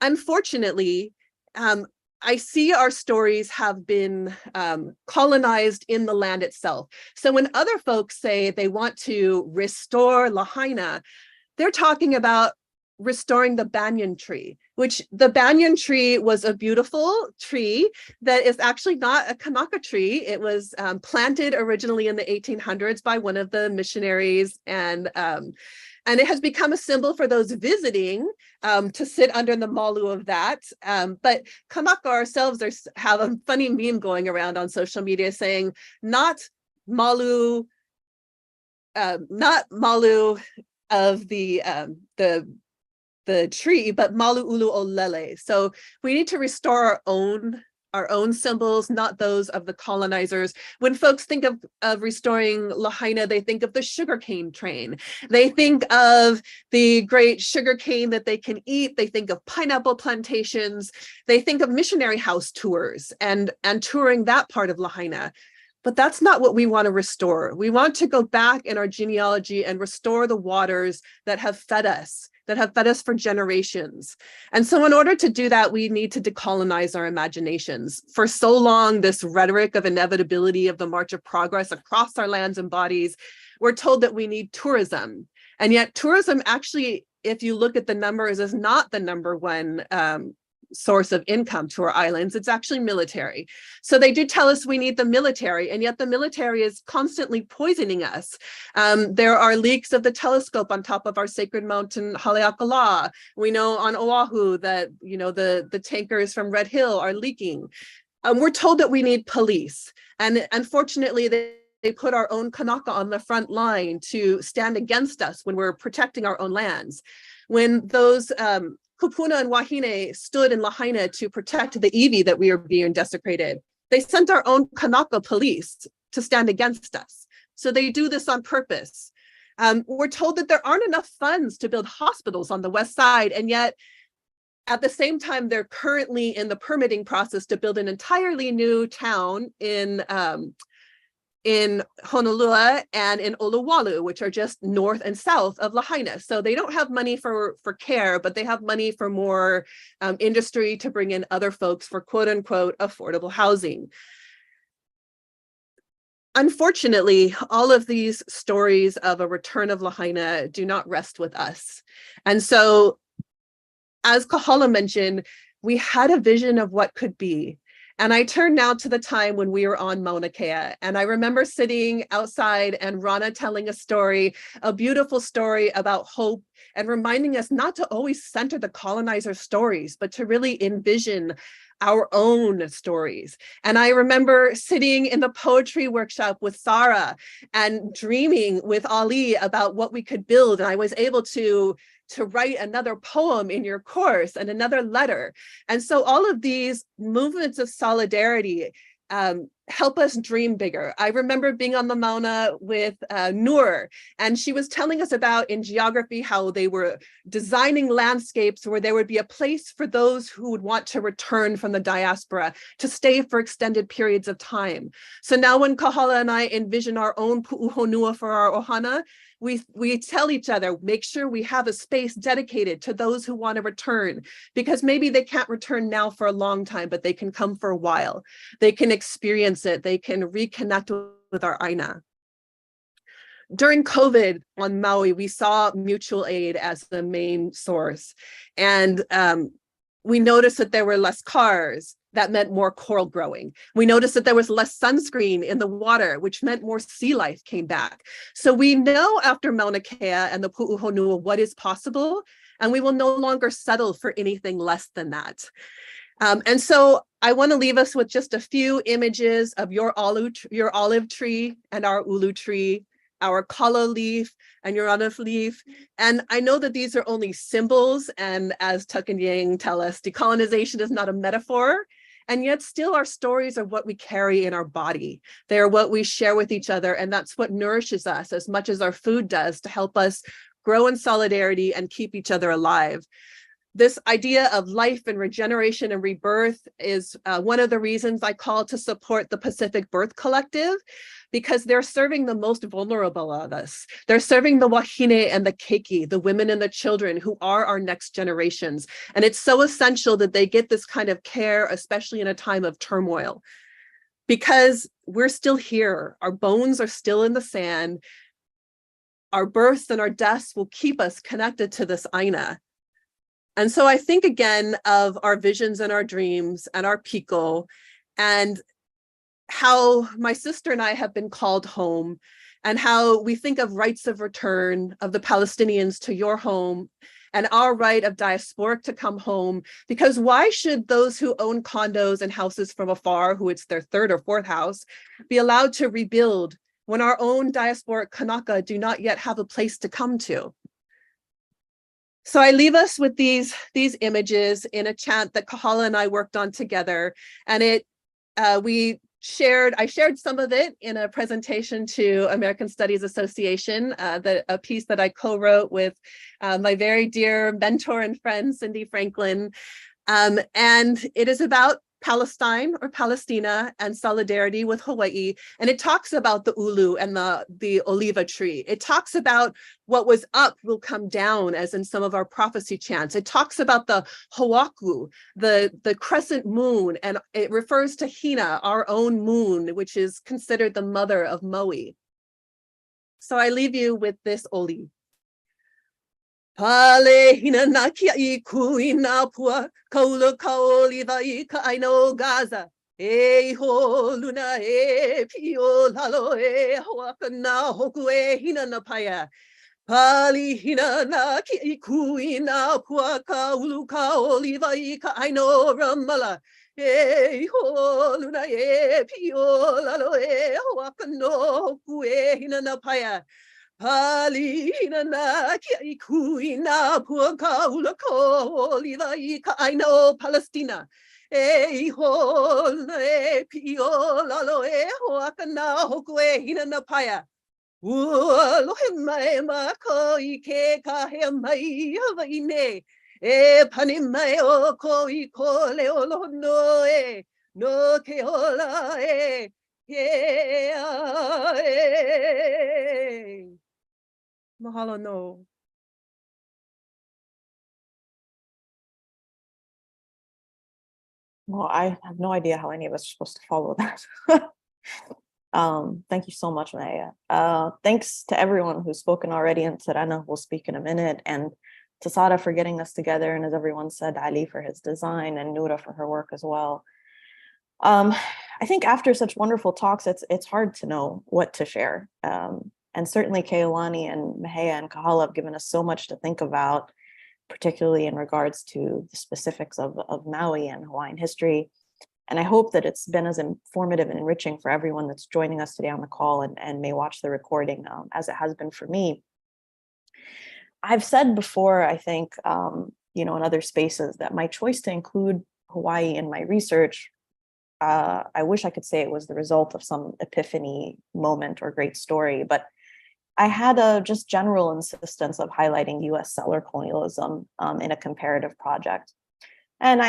[SPEAKER 6] Unfortunately, I see our stories have been colonized in the land itself. So when other folks say they want to restore Lahaina, they're talking about restoring the banyan tree, which the banyan tree was a beautiful tree that is actually not a Kanaka tree. It was planted originally in the 1800s by one of the missionaries, and it has become a symbol for those visiting to sit under the malu of that. But Kanaka ourselves have a funny meme going around on social media saying, not malu of the tree, but malu ulu olele. So we need to restore our own symbols, not those of the colonizers. When folks think of restoring Lahaina, they think of the sugarcane train. They think of the great sugarcane that they can eat. They think of pineapple plantations. They think of missionary house tours and touring that part of Lahaina. But that's not what we want to restore. We want to go back in our genealogy and restore the waters that have fed us that have fed us for generations. And so in order to do that, we need to decolonize our imaginations. For so long, this rhetoric of inevitability of the march of progress across our lands and bodies, we're told that we need tourism. And yet tourism actually, if you look at the numbers, is not the number one source of income to our islands. It's actually military. So they do tell us we need the military, and yet the military is constantly poisoning us. There are leaks of the telescope on top of our sacred mountain, Haleakala. We know on Oahu that, you know, the tankers from Red Hill are leaking. We're told that we need police. And unfortunately, they put our own Kanaka on the front line to stand against us when we're protecting our own lands. When those Kupuna and Wahine stood in Lahaina to protect the iwi that we are being desecrated, they sent our own Kanaka police to stand against us. So they do this on purpose. We're told that there aren't enough funds to build hospitals on the west side, and yet at the same time, they're currently in the permitting process to build an entirely new town in Honolulu and in Oluwalu, which are just north and south of Lahaina. So they don't have money for care, but they have money for more industry to bring in other folks for quote unquote affordable housing. Unfortunately, all of these stories of a return of Lahaina do not rest with us. And so, as Kahala mentioned, we had a vision of what could be. And I turn now to the time when we were on Mauna Kea. And I remember sitting outside and Rana telling a story, a beautiful story about hope, and reminding us not to always center the colonizer's stories, but to really envision our own stories. And I remember sitting in the poetry workshop with Sarah and dreaming with Ali about what we could build. And I was able to write another poem in your course and another letter. And so all of these movements of solidarity help us dream bigger. I remember being on the Mauna with Noor, and she was telling us about in geography how they were designing landscapes where there would be a place for those who would want to return from the diaspora to stay for extended periods of time. So now when Kahala and I envision our own pu'uhonua for our ohana, we tell each other, make sure we have a space dedicated to those who want to return, because maybe they can't return now for a long time, but they can come for a while. They can experience it. They can reconnect with our aina. During COVID on Maui, we saw mutual aid as the main source. And we noticed that there were less cars. That meant more coral growing. We noticed that there was less sunscreen in the water, which meant more sea life came back. So we know after Mauna Kea and the Pu'uhonua what is possible, and we will no longer settle for anything less than that. And so I want to leave us with just a few images of your olive tree and our ulu tree, our kala leaf and your olive leaf. And I know that these are only symbols, and as Tuck and Yang tell us, decolonization is not a metaphor. And yet still our stories are what we carry in our body. They are what we share with each other. And that's what nourishes us as much as our food does to help us grow in solidarity and keep each other alive. This idea of life and regeneration and rebirth is one of the reasons I call to support the Pacific Birth Collective, because they're serving the most vulnerable of us. They're serving the wahine and the keiki, the women and the children who are our next generations. And it's so essential that they get this kind of care, especially in a time of turmoil, because we're still here. Our bones are still in the sand. Our births and our deaths will keep us connected to this aina. And so I think again of our visions and our dreams and our piko, and how my sister and I have been called home, and how we think of rights of return of the Palestinians to your home and our right of diasporic to come home. Because why should those who own condos and houses from afar, who it's their third or fourth house, be allowed to rebuild when our own diasporic Kanaka do not yet have a place to come to? So I leave us with these images in a chant that Kahala and I worked on together, and I shared some of it in a presentation to American Studies Association, a piece that I co-wrote with my very dear mentor and friend, Cindy Franklin. And it is about Palestine or Palestina and solidarity with Hawaii. And it talks about the ulu and the oliva tree. It talks about what was up will come down, as in some of our prophecy chants. It talks about the Hawaku, the crescent moon, and it refers to Hina, our own moon, which is considered the mother of Maui. So I leave you with this oli. Pale hina na kia I kuina pua kaula kaoliva I ka aino Gaza e ho luna e pio lalo e hoaka na hoku e hina na paya Pali hina na kia I kuina pua kaulu kaoliva I ka aino Ramala e ho luna e pio lalo e hoaka no hoku e hina na paya Palina na kia I kuina pua kaula ko oliva I ka aino Palestina. E hol e pio lalo e hoaka na hoku e hina na paya. Ua lohe mai ma ko I ke ka hea mai Hawaii ne. E pani mai o ko I ko leo lo no e. No ke ola e. Yeah, Mahalo no.
[SPEAKER 7] Well, I have no idea how any of us are supposed to follow that. Thank you so much, Maya. Thanks to everyone who's spoken already, and Tirana will speak in a minute, and to Sara for getting us together, and as everyone said, Ali for his design, and Noura for her work as well. I think after such wonderful talks, it's hard to know what to share. And certainly Keolani and Mahea and Kahala have given us so much to think about, particularly in regards to the specifics of Maui and Hawaiian history. And I hope that it's been as informative and enriching for everyone that's joining us today on the call and may watch the recording as it has been for me. I've said before, I think, in other spaces, that my choice to include Hawaii in my research, I wish I could say it was the result of some epiphany moment or great story, but I had a just general insistence of highlighting US settler colonialism in a comparative project. And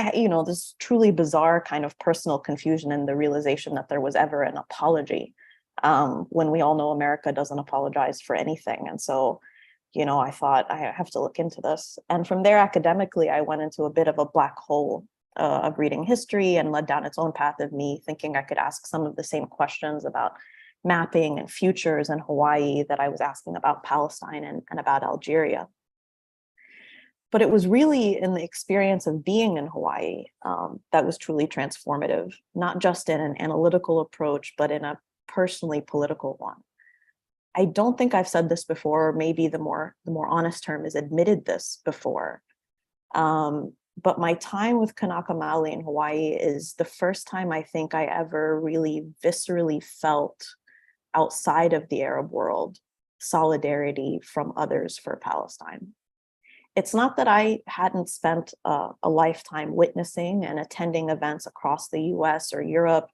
[SPEAKER 7] this truly bizarre kind of personal confusion and the realization that there was ever an apology when we all know America doesn't apologize for anything. And so, I thought I have to look into this. And from there, academically, I went into a bit of a black hole of reading history and led down its own path of me thinking I could ask some of the same questions about mapping and futures in Hawaii that I was asking about Palestine and about Algeria. But it was really in the experience of being in Hawaii that was truly transformative, not just in an analytical approach, but in a personally political one. I don't think I've said this before, or maybe the more honest term is admitted this before. But my time with Kanaka Maoli in Hawaii is the first time I think I ever really viscerally felt outside of the Arab world solidarity from others for Palestine. It's not that I hadn't spent a lifetime witnessing and attending events across the US or Europe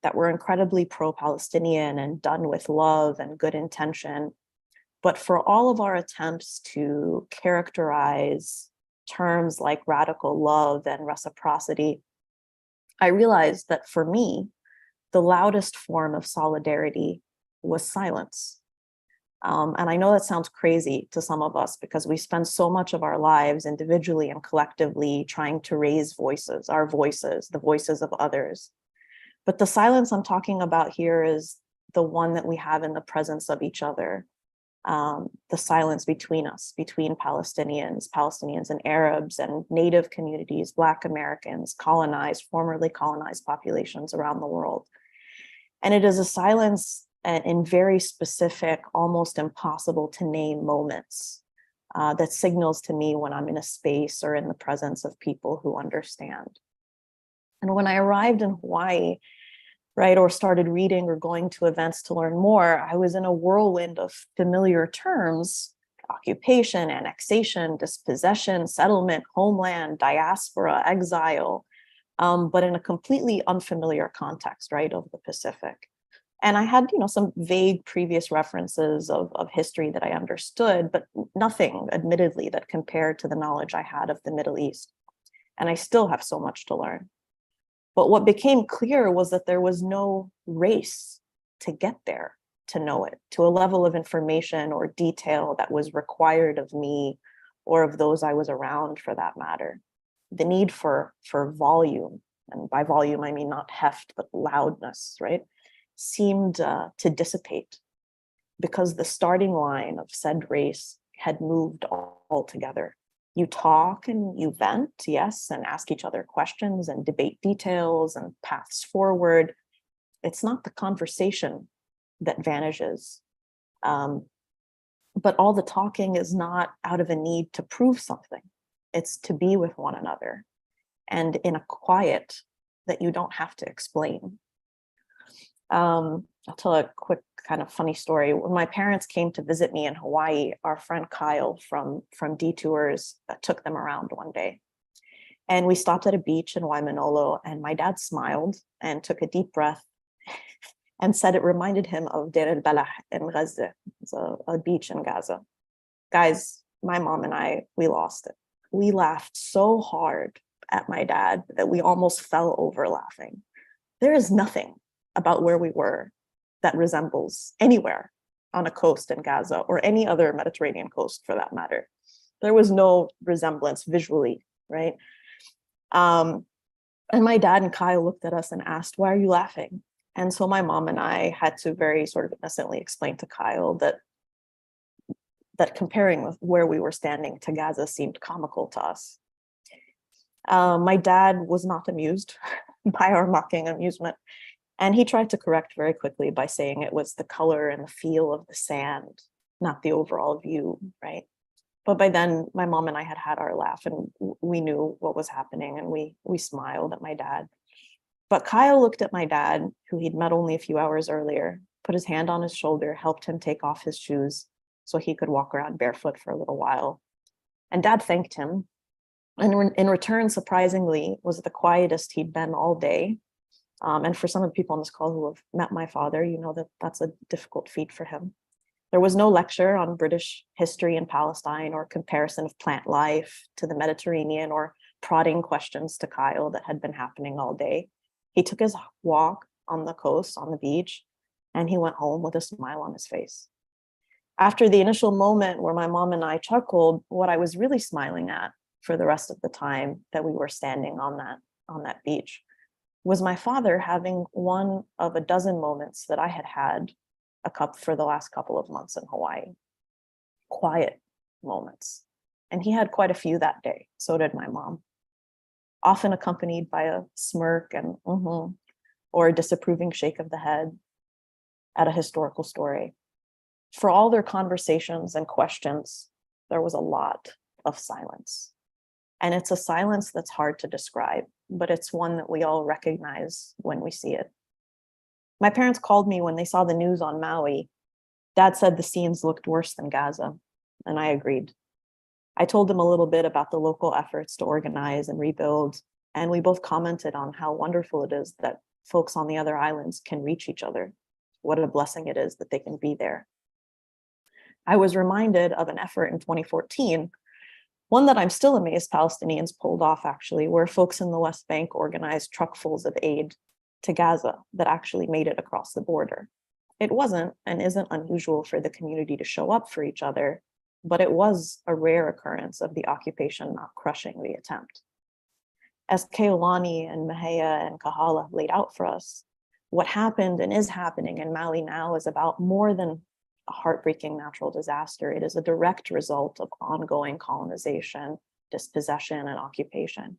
[SPEAKER 7] that were incredibly pro-Palestinian and done with love and good intention. But for all of our attempts to characterize terms like radical love and reciprocity, I realized that for me, the loudest form of solidarity was silence. And I know that sounds crazy to some of us because we spend so much of our lives individually and collectively trying to raise voices, our voices, the voices of others. But the silence I'm talking about here is the one that we have in the presence of each other. The silence between us, between Palestinians and Arabs and Native communities, Black Americans, colonized, formerly colonized populations around the world. And it is a silence in very specific, almost impossible to name moments that signals to me when I'm in a space or in the presence of people who understand. And when I arrived in Hawaii, right, or started reading or going to events to learn more, I was in a whirlwind of familiar terms: occupation, annexation, dispossession, settlement, homeland, diaspora, exile, but in a completely unfamiliar context, right, of the Pacific. And I had, some vague previous references of history that I understood, but nothing, admittedly, that compared to the knowledge I had of the Middle East. And I still have so much to learn. But what became clear was that there was no race to get there, to know it, to a level of information or detail that was required of me or of those I was around for that matter. The need for volume, and by volume, I mean not heft, but loudness, right, seemed to dissipate because the starting line of said race had moved altogether. You talk and you vent, yes, and ask each other questions and debate details and paths forward. It's not the conversation that vanishes. But all the talking is not out of a need to prove something. It's to be with one another and in a quiet that you don't have to explain. I'll tell a quick kind of funny story. When my parents came to visit me in Hawaii, our friend Kyle from Detours took them around one day. And we stopped at a beach in Waimanolo, and my dad smiled and took a deep breath and said it reminded him of Deir el-Balah in Gaza. It's a beach in Gaza. Guys, my mom and I, we lost it. We laughed so hard at my dad that we almost fell over laughing. There is nothing about where we were that resembles anywhere on a coast in Gaza or any other Mediterranean coast for that matter. There was no resemblance visually, right? And my dad and Kyle looked at us and asked, "Why are you laughing?" And so my mom and I had to very sort of innocently explain to Kyle that comparing with where we were standing to Gaza seemed comical to us. My dad was not amused by our mocking amusement. And he tried to correct very quickly by saying it was the color and the feel of the sand, not the overall view, right? But by then, my mom and I had had our laugh and we knew what was happening and we smiled at my dad. But Kyle looked at my dad, who he'd met only a few hours earlier, put his hand on his shoulder, helped him take off his shoes so he could walk around barefoot for a little while. And Dad thanked him. And in return, surprisingly, was the quietest he'd been all day. And for some of the people on this call who have met my father, you know that that's a difficult feat for him. There was no lecture on British history in Palestine or comparison of plant life to the Mediterranean or prodding questions to Kyle that had been happening all day. He took his walk on the coast, on the beach, and he went home with a smile on his face. After the initial moment where my mom and I chuckled, what I was really smiling at for the rest of the time that we were standing on that beach was my father having one of a dozen moments that I had had for the last couple of months in Hawaii. Quiet moments. And he had quite a few that day. So did my mom. Often accompanied by a smirk and or a disapproving shake of the head at a historical story. For all their conversations and questions, there was a lot of silence. And it's a silence that's hard to describe, but it's one that we all recognize when we see it. My parents called me when they saw the news on Maui. Dad said the scenes looked worse than Gaza, and I agreed. I told them a little bit about the local efforts to organize and rebuild, and we both commented on how wonderful it is that folks on the other islands can reach each other. What a blessing it is that they can be there. I was reminded of an effort in 2014, one that I'm still amazed Palestinians pulled off actually, where folks in the West Bank organized truckfuls of aid to Gaza that actually made it across the border. It wasn't and isn't unusual for the community to show up for each other, but it was a rare occurrence of the occupation not crushing the attempt. As Keolani and Mahea and Kahala laid out for us, what happened and is happening in Maui now is about more than a heartbreaking natural disaster. It is a direct result of ongoing colonization, dispossession, and occupation.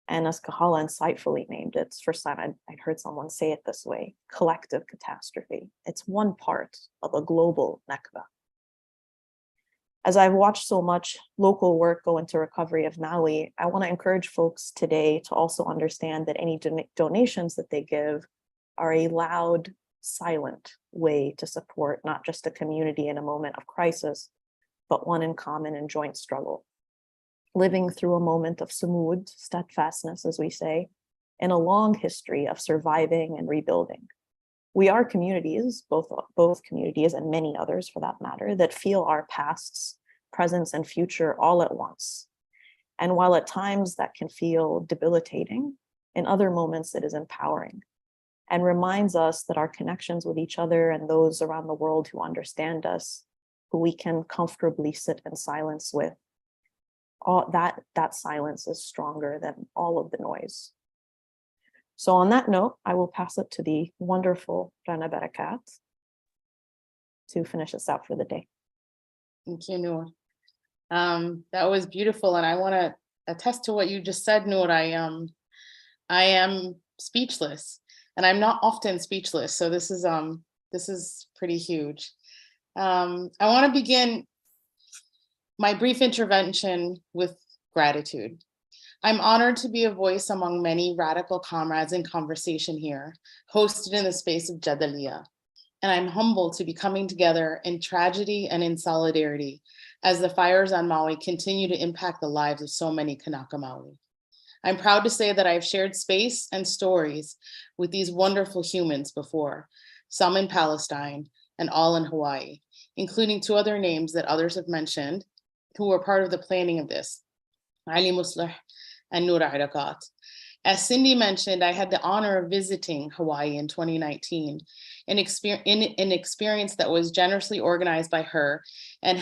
[SPEAKER 7] And as Kahala insightfully named it, it's the first time I'd heard someone say it this way, collective catastrophe. It's one part of a global Nakba. As I've watched so much local work go into recovery of Maui, I want to encourage folks today to also understand that any donations that they give are a loud, silent way to support not just a community in a moment of crisis, but one in common and joint struggle. Living through a moment of sumud, steadfastness, as we say, in a long history of surviving and rebuilding. We are communities, both communities and many others for that matter, that feel our pasts, presence, and future all at once. And while at times that can feel debilitating, In other moments, it is empowering and reminds us that our connections with each other and those around the world who understand us, who we can comfortably sit in silence with, that silence is stronger than all of the noise. So on that note, I will pass it to the wonderful Rana Barakat to finish us out for the day.
[SPEAKER 8] Thank you, Noor. That was beautiful, and I want to attest to what you just said, Noor. I am speechless, and I'm not often speechless, so this is pretty huge. I want to begin my brief intervention with gratitude. I'm honored to be a voice among many radical comrades in conversation here, hosted in the space of Jadaliya. And I'm humbled to be coming together in tragedy and in solidarity as the fires on Maui continue to impact the lives of so many Kanaka Maoli. I'm proud to say that I've shared space and stories with these wonderful humans before, some in Palestine and all in Hawaii, including 2 other names that others have mentioned who were part of the planning of this, Ali Musleh and Noura Irakat. As Cindy mentioned, I had the honor of visiting Hawaii in 2019, an experience that was generously organized by her, and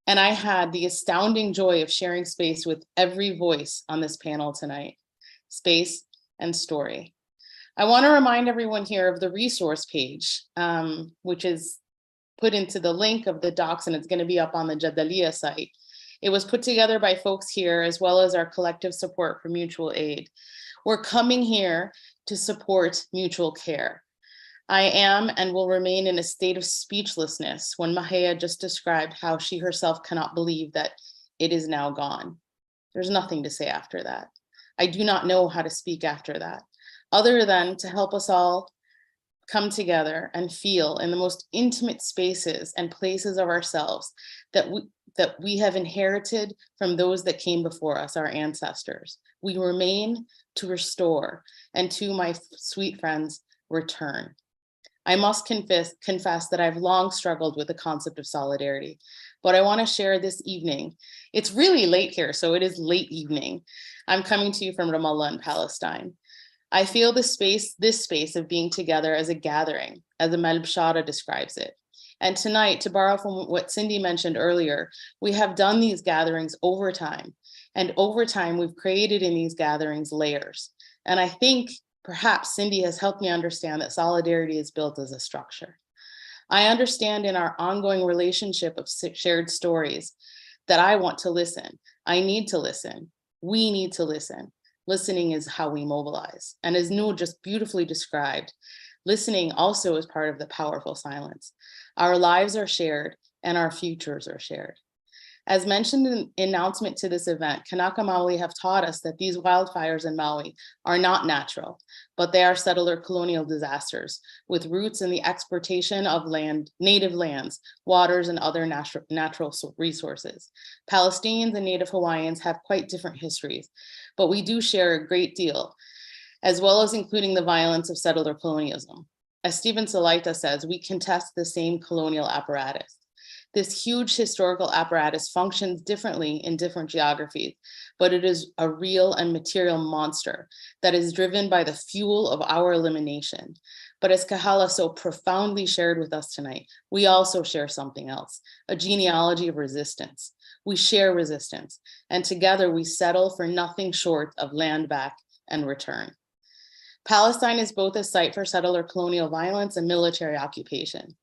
[SPEAKER 8] I had the astounding joy of sharing space with every voice on this panel tonight, space and story. I want to remind everyone here of the resource page, which is put into the link of the docs, and it's going to be up on the Jadaliya site. It was put together by folks here, as well as our collective support for mutual aid. We're coming here to support mutual care. I am and will remain in a state of speechlessness when Mahia just described how she herself cannot believe that it is now gone. There's nothing to say after that. I do not know how to speak after that, other than to help us all come together and feel in the most intimate spaces and places of ourselves that we have inherited from those that came before us, our ancestors. We remain to restore, and to my sweet friends, return. I must confess that I've long struggled with the concept of solidarity, but I want to share this evening. It's really late here, so it is late evening. I'm coming to you from Ramallah in Palestine. I feel this space of being together as a gathering, as Amal Bshara describes it. And tonight, to borrow from what Cindy mentioned earlier, we have done these gatherings over time. And over time, we've created in these gatherings layers. And I think perhaps Cindy has helped me understand that solidarity is built as a structure. I understand in our ongoing relationship of shared stories that I want to listen. I need to listen. We need to listen. Listening is how we mobilize. And as Noor just beautifully described, listening also is part of the powerful silence. Our lives are shared and our futures are shared. As mentioned in the announcement to this event, Kanaka Maoli have taught us that these wildfires in Maui are not natural, but they are settler colonial disasters with roots in the exploitation of native lands, waters, and other natural resources. Palestinians and Native Hawaiians have quite different histories, but we do share a great deal, as well as including the violence of settler colonialism. As Stephen Salaita says, we contest the same colonial apparatus. This huge historical apparatus functions differently in different geographies, but it is a real and material monster that is driven by the fuel of our elimination. But as Kahala so profoundly shared with us tonight, we also share something else, a genealogy of resistance. We share resistance, and together we settle for nothing short of land back and return. Palestine is both a site for settler colonial violence and military occupation.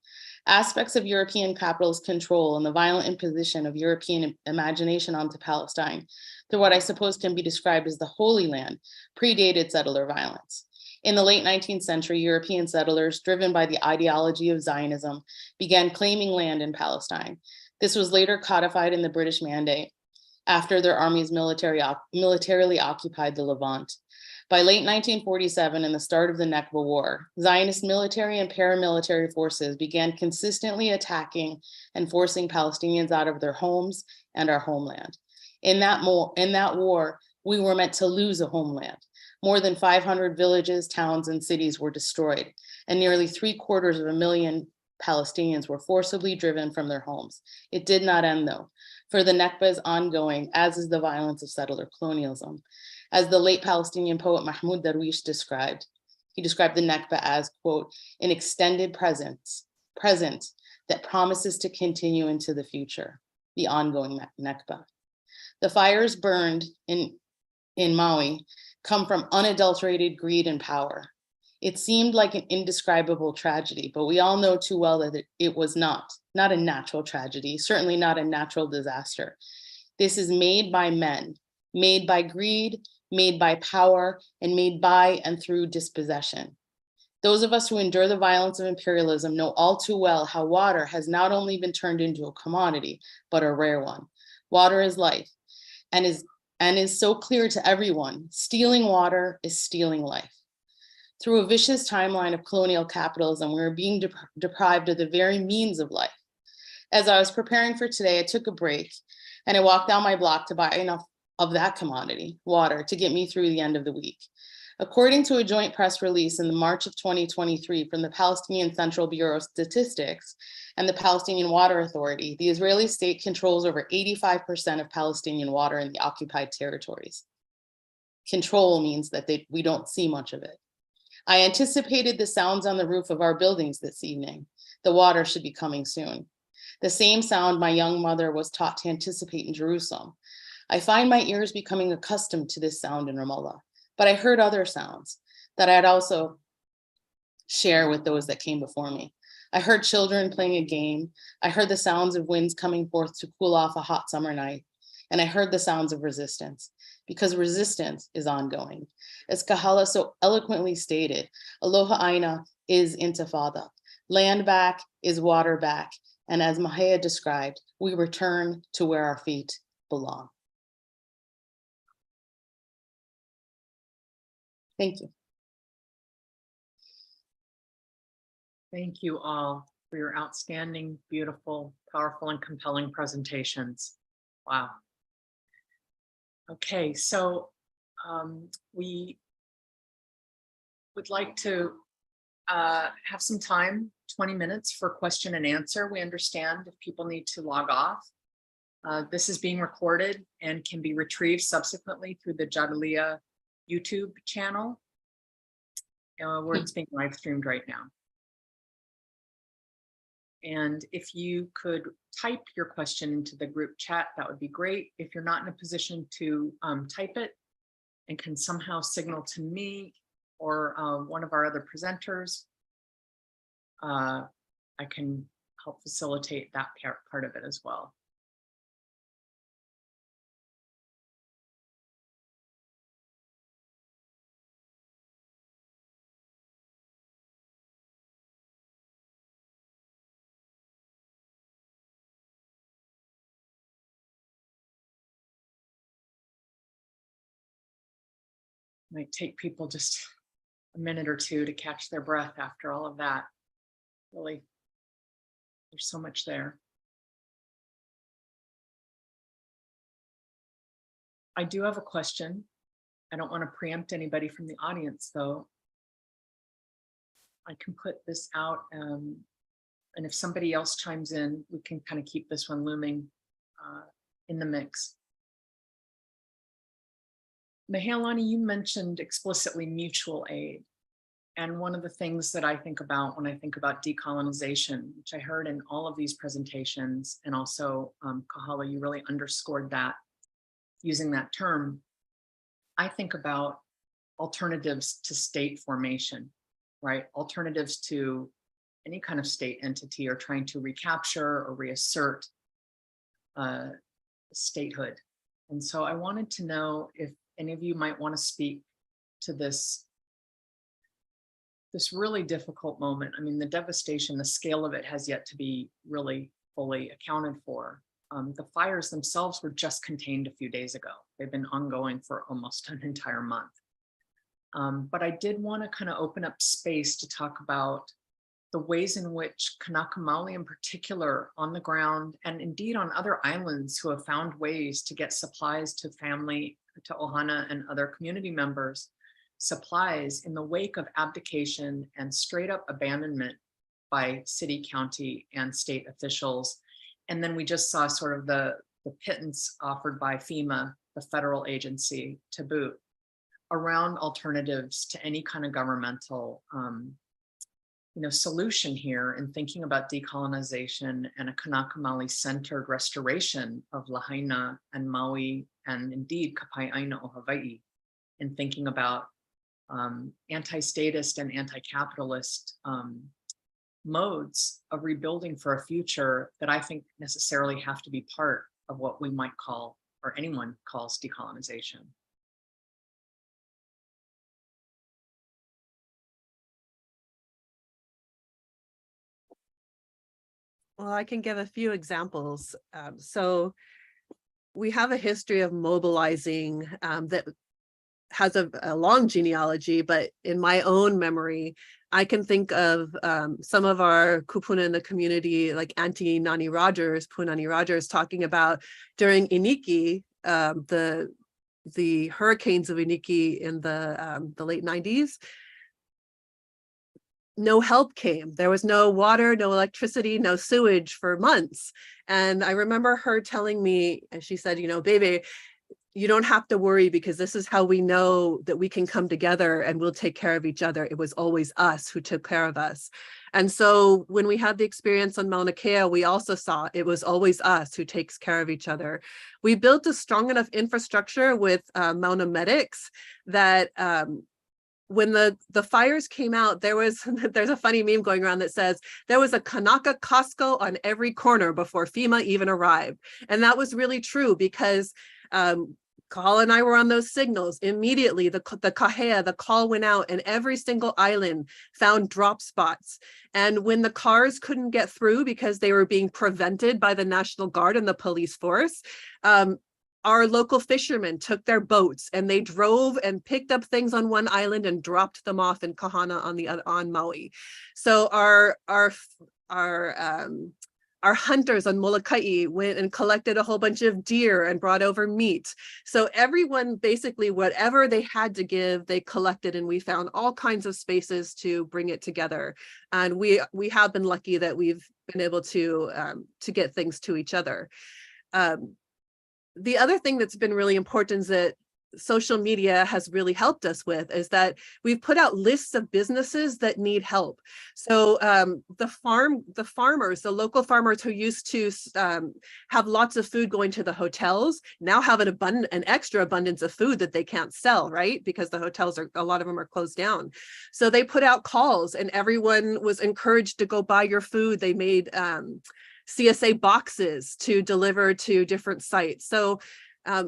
[SPEAKER 8] Aspects of European capitalist control and the violent imposition of European imagination onto Palestine through what I suppose can be described as the Holy Land predated settler violence. In the late 19th century, European settlers, driven by the ideology of Zionism, began claiming land in Palestine. This was later codified in the British Mandate after their armies militarily occupied the Levant. By late 1947 and the start of the Nakba War, Zionist military and paramilitary forces began consistently attacking and forcing Palestinians out of their homes and our homeland. In that war, we were meant to lose a homeland. More than 500 villages, towns, and cities were destroyed, and nearly 750,000 Palestinians were forcibly driven from their homes. It did not end though, for the Nakba is ongoing, as is the violence of settler colonialism. As the late Palestinian poet Mahmoud Darwish described, he described the Nakba as, quote, an extended present that promises to continue into the future, the ongoing Nakba. The fires burned in Maui come from unadulterated greed and power. It seemed like an indescribable tragedy, but we all know too well that it was not a natural tragedy, certainly not a natural disaster. This is made by men, made by greed, made by power, and made by and through dispossession. Those of us who endure the violence of imperialism know all too well how water has not only been turned into a commodity, but a rare one. Water is life, and is so clear to everyone. Stealing water is stealing life. Through a vicious timeline of colonial capitalism, we are being deprived of the very means of life. As I was preparing for today, I took a break and I walked down my block to buy enough of that commodity, water, to get me through the end of the week. According to a joint press release in the March of 2023 from the Palestinian Central Bureau of Statistics and the Palestinian Water Authority, the Israeli state controls over 85% of Palestinian water in the occupied territories. Control means that we don't see much of it. I anticipated the sounds on the roof of our buildings this evening. The water should be coming soon. The same sound my young mother was taught to anticipate in Jerusalem. I find my ears becoming accustomed to this sound in Ramallah, but I heard other sounds that I'd also share with those that came before me. I heard children playing a game. I heard the sounds of winds coming forth to cool off a hot summer night. And I heard the sounds of resistance, because resistance is ongoing. As Kahala so eloquently stated, Aloha Aina is intifada. Land back is water back. And as Mahia described, we return to where our feet belong. Thank you.
[SPEAKER 3] Thank you all for your outstanding, beautiful, powerful, and compelling presentations. Wow. Okay, so we would like to have some time, 20 minutes for question and answer. We understand if people need to log off. This is being recorded and can be retrieved subsequently through the Jadalia YouTube channel, where it's being live streamed right now. And if you could type your question into the group chat, that would be great. If you're not in a position to type it and can somehow signal to me or one of our other presenters, I can help facilitate that part of it as well. Might take people just a minute or two to catch their breath after all of that. Really, there's so much there. I do have a question. I don't want to preempt anybody from the audience, though. I can put this out, and if somebody else chimes in, we can kind of keep this one looming in the mix. Mahealani, you mentioned explicitly mutual aid. And one of the things that I think about when I think about decolonization, which I heard in all of these presentations, and also Kahala, you really underscored that using that term. I think about alternatives to state formation, right? Alternatives to any kind of state entity or trying to recapture or reassert statehood. And so I wanted to know if any of you might want to speak to this really difficult moment. I mean, the devastation, the scale of it has yet to be really fully accounted for. The fires themselves were just contained a few days ago. They've been ongoing for almost an entire month. But I did want to kind of open up space to talk about the ways in which Kanaka Maoli in particular on the ground, and indeed on other islands who have found ways to get supplies to family, to Ohana and other community members, supplies in the wake of abdication and straight up abandonment by city, county, and state officials. And then we just saw sort of the pittance offered by FEMA, the federal agency, to boot. around alternatives to any kind of governmental solution here in thinking about decolonization and a Kanaka Maoli centered restoration of Lahaina and Maui and indeed Kapai'aina o Hawaii, in thinking about anti-statist and anti-capitalist modes of rebuilding for a future that I think necessarily have to be part of what we might call, or anyone calls, decolonization.
[SPEAKER 6] Well, I can give a few examples. So we have a history of mobilizing that has a long genealogy, but in my own memory, I can think of some of our kupuna in the community, like Auntie Nani Rogers, Punani Rogers, talking about during Iniki, the hurricanes of Iniki in the late 90s. No help came. There was no water, no electricity, no sewage for months. And I remember her telling me, and she said, baby, you don't have to worry because this is how we know that we can come together and we'll take care of each other. It was always us who took care of us. And so when we had the experience on Mauna Kea, we also saw it was always us who takes care of each other. We built a strong enough infrastructure with Mauna medics that when the fires came out, there's a funny meme going around that says there was a Kanaka Costco on every corner before FEMA even arrived. And that was really true because Kahala and I were on those signals. Immediately, the kahea, the call went out and every single island found drop spots. And when the cars couldn't get through because they were being prevented by the National Guard and the police force, our local fishermen took their boats and they drove and picked up things on one island and dropped them off in Kahana on the other, on Maui. So our hunters on Molokai went and collected a whole bunch of deer and brought over meat. So everyone, basically whatever they had to give, they collected, and we found all kinds of spaces to bring it together. And we have been lucky that we've been able to get things to each other. The other thing that's been really important is that social media has really helped us with is that we've put out lists of businesses that need help. So the farmers, the local farmers who used to have lots of food going to the hotels now have an extra abundance of food that they can't sell, right? Because the hotels a lot of them are closed down. So they put out calls and everyone was encouraged to go buy your food. They made CSA boxes to deliver to different sites. So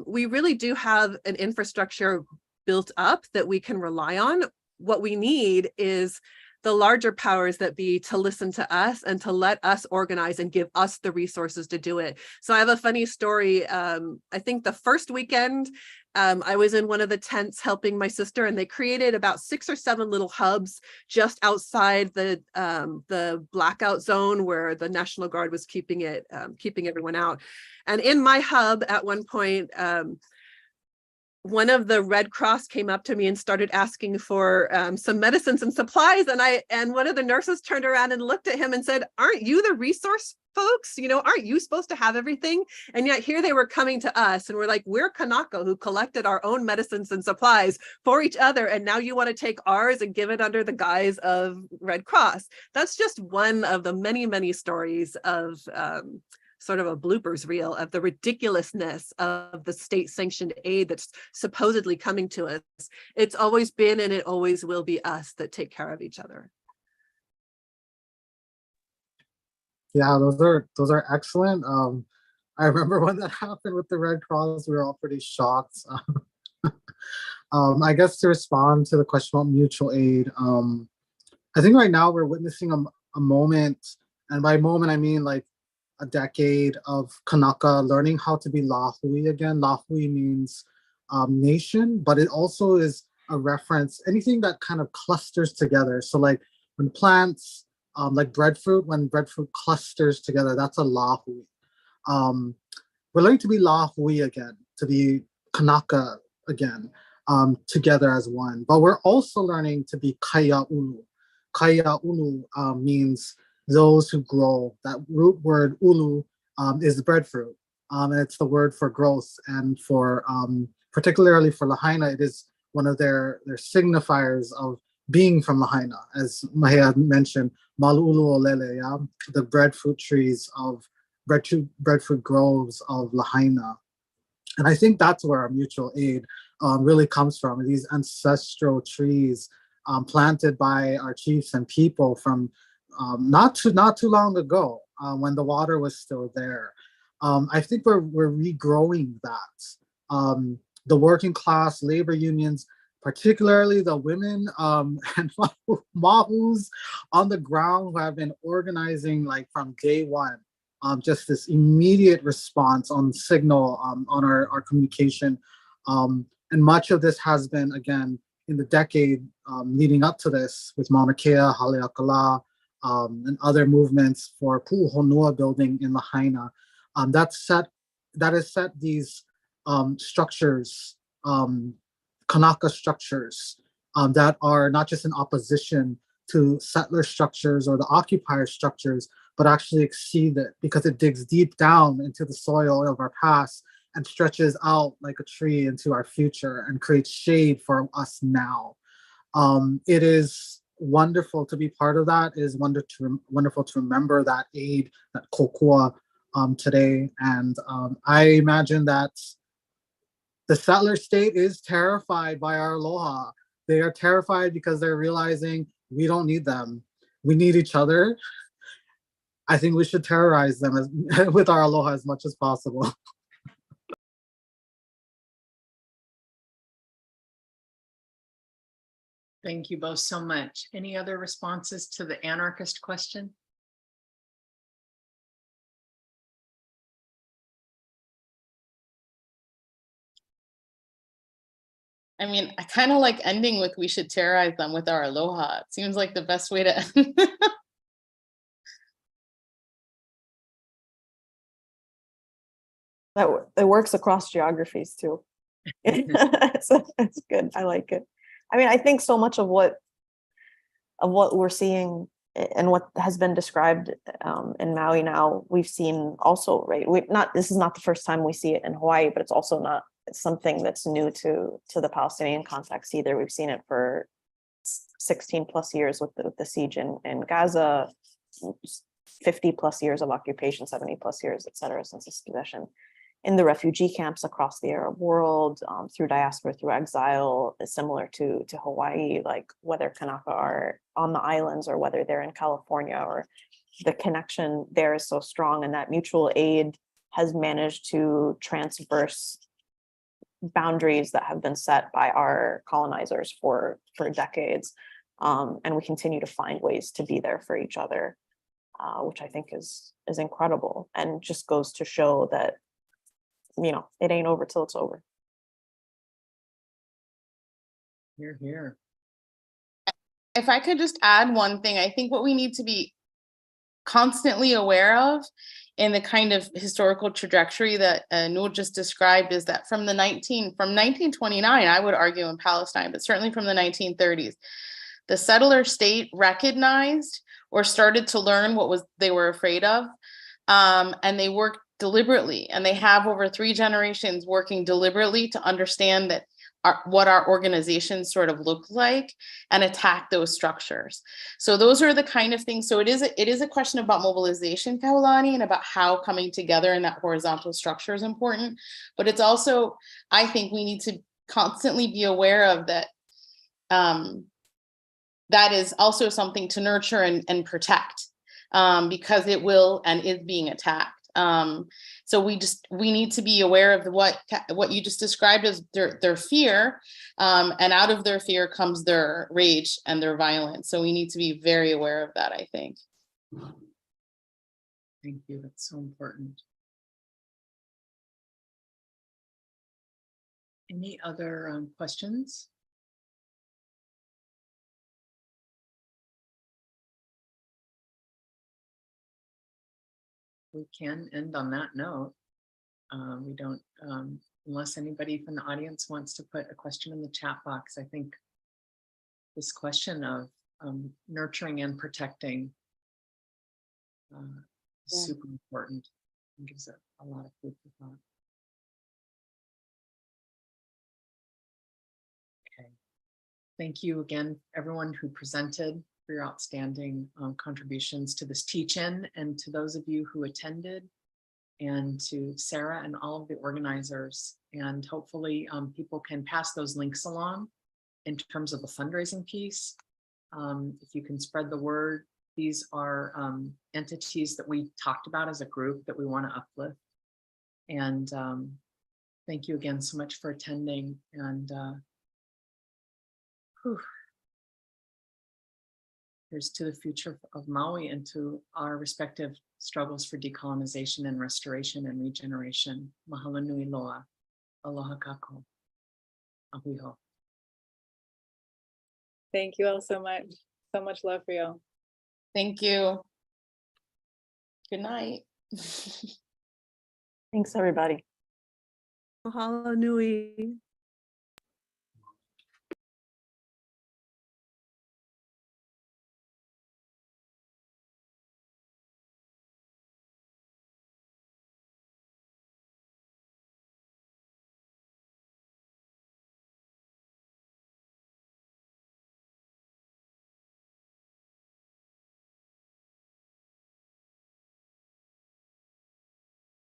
[SPEAKER 6] we really do have an infrastructure built up that we can rely on. What we need is the larger powers that be to listen to us and to let us organize and give us the resources to do it. So I have a funny story. I think the first weekend, I was in one of the tents helping my sister, and they created about 6 or 7 little hubs just outside the blackout zone where the National Guard was keeping everyone out. And in my hub at one point, one of the Red Cross came up to me and started asking for some medicines and supplies. And one of the nurses turned around and looked at him and said, "Aren't you the resource folks? Aren't you supposed to have everything?" And yet here they were coming to us and we're like, we're Kanaka who collected our own medicines and supplies for each other. And now you want to take ours and give it under the guise of Red Cross. That's just one of the many, many stories of sort of a bloopers reel of the ridiculousness of the state-sanctioned aid that's supposedly coming to us. It's always been and it always will be us that take care of each other.
[SPEAKER 5] Yeah, those are excellent. I remember when that happened with the Red Cross, we were all pretty shocked. I guess to respond to the question about mutual aid, I think right now we're witnessing a moment, and by moment I mean like a decade of Kanaka learning how to be Lahui again. Lahui means nation, but it also is a reference, anything that kind of clusters together. So like when plants, like breadfruit, when breadfruit clusters together, that's a Lahui. We're learning to be Lahui again, to be Kanaka again, together as one. But we're also learning to be Kaya Ulu. Kaya Ulu means those who grow. That root word ulu is the breadfruit. And it's the word for growth, and for particularly for Lahaina, it is one of their signifiers of being from Lahaina, as Mahia mentioned, Malu'ulu Olele, yeah, the breadfruit trees of breadfruit groves of Lahaina. And I think that's where our mutual aid really comes from, these ancestral trees planted by our chiefs and people from not too long ago when the water was still there. I think we're regrowing that. The working class labor unions, particularly the women and mahus on the ground who have been organizing like from day one. Just this immediate response on signal on our communication. And much of this has been, again, in the decade leading up to this with Mauna Kea, Haleakala, and other movements for Pu'uhonua building in Lahaina. That has set these structures, Kanaka structures, that are not just in opposition to settler structures or the occupier structures, but actually exceed it because it digs deep down into the soil of our past and stretches out like a tree into our future and creates shade for us now. It is wonderful to be part of that. It is wonderful to remember that aid, that kokua today. And I imagine that the settler state is terrified by our aloha. They are terrified because they're realizing we don't need them. We need each other. I think we should terrorize them with our aloha as much as possible.
[SPEAKER 3] Thank you both so much. Any other responses to the anarchist question?
[SPEAKER 8] I mean, I kind of like ending with we should terrorize them with our aloha. It seems like the best way to end.
[SPEAKER 7] It works across geographies too. It's good. I like it. I mean, I think so much of what we're seeing and what has been described in Maui now, we've seen also, right? This is not the first time we see it in Hawaii, but it's also not something that's new to the Palestinian context either. We've seen it for 16 plus years with the siege in Gaza, 50 plus years of occupation, 70 plus years, et cetera, since its possession. In the refugee camps across the Arab world, through diaspora, through exile, is similar to Hawaii, like whether Kanaka are on the islands or whether they're in California, or the connection there is so strong, and that mutual aid has managed to transverse boundaries that have been set by our colonizers for decades. And we continue to find ways to be there for each other, which I think is incredible, and just goes to show that, you know, it ain't over till it's over.
[SPEAKER 3] Hear, hear.
[SPEAKER 8] If I could just add one thing, I think what we need to be constantly aware of in the kind of historical trajectory that Noor just described is that from 1929, I would argue in Palestine, but certainly from the 1930s, the settler state recognized or started to learn what they were afraid of, and they worked deliberately, and they have over 3 generations working deliberately to understand that what our organizations sort of look like and attack those structures. So those are the kind of things. So it is a question about mobilization, Kaulani, and about how coming together in that horizontal structure is important. But it's also, I think we need to constantly be aware of that. That is also something to nurture and protect, because it will and is being attacked. So we need to be aware of what you just described as their fear, and out of their fear comes their rage and their violence. So we need to be very aware of that, I think.
[SPEAKER 3] Thank you. That's so important. Any other questions? We can end on that note. We don't, unless anybody from the audience wants to put a question in the chat box. I think this question of nurturing and protecting is super important and gives it a lot of food for thought. Okay. Thank you again, everyone who presented, for your outstanding contributions to this teach-in, and to those of you who attended, and to Sarah and all of the organizers. And hopefully people can pass those links along in terms of the fundraising piece. If you can spread the word, these are entities that we talked about as a group that we want to uplift. And thank you again so much for attending. And here's to the future of Maui and to our respective struggles for decolonization and restoration and regeneration. Mahalo nui loa. Aloha kako. Ahuiho.
[SPEAKER 1] Thank you all so much. So much love for you.
[SPEAKER 8] Thank you. Good night.
[SPEAKER 7] Thanks, everybody.
[SPEAKER 6] Mahalo nui.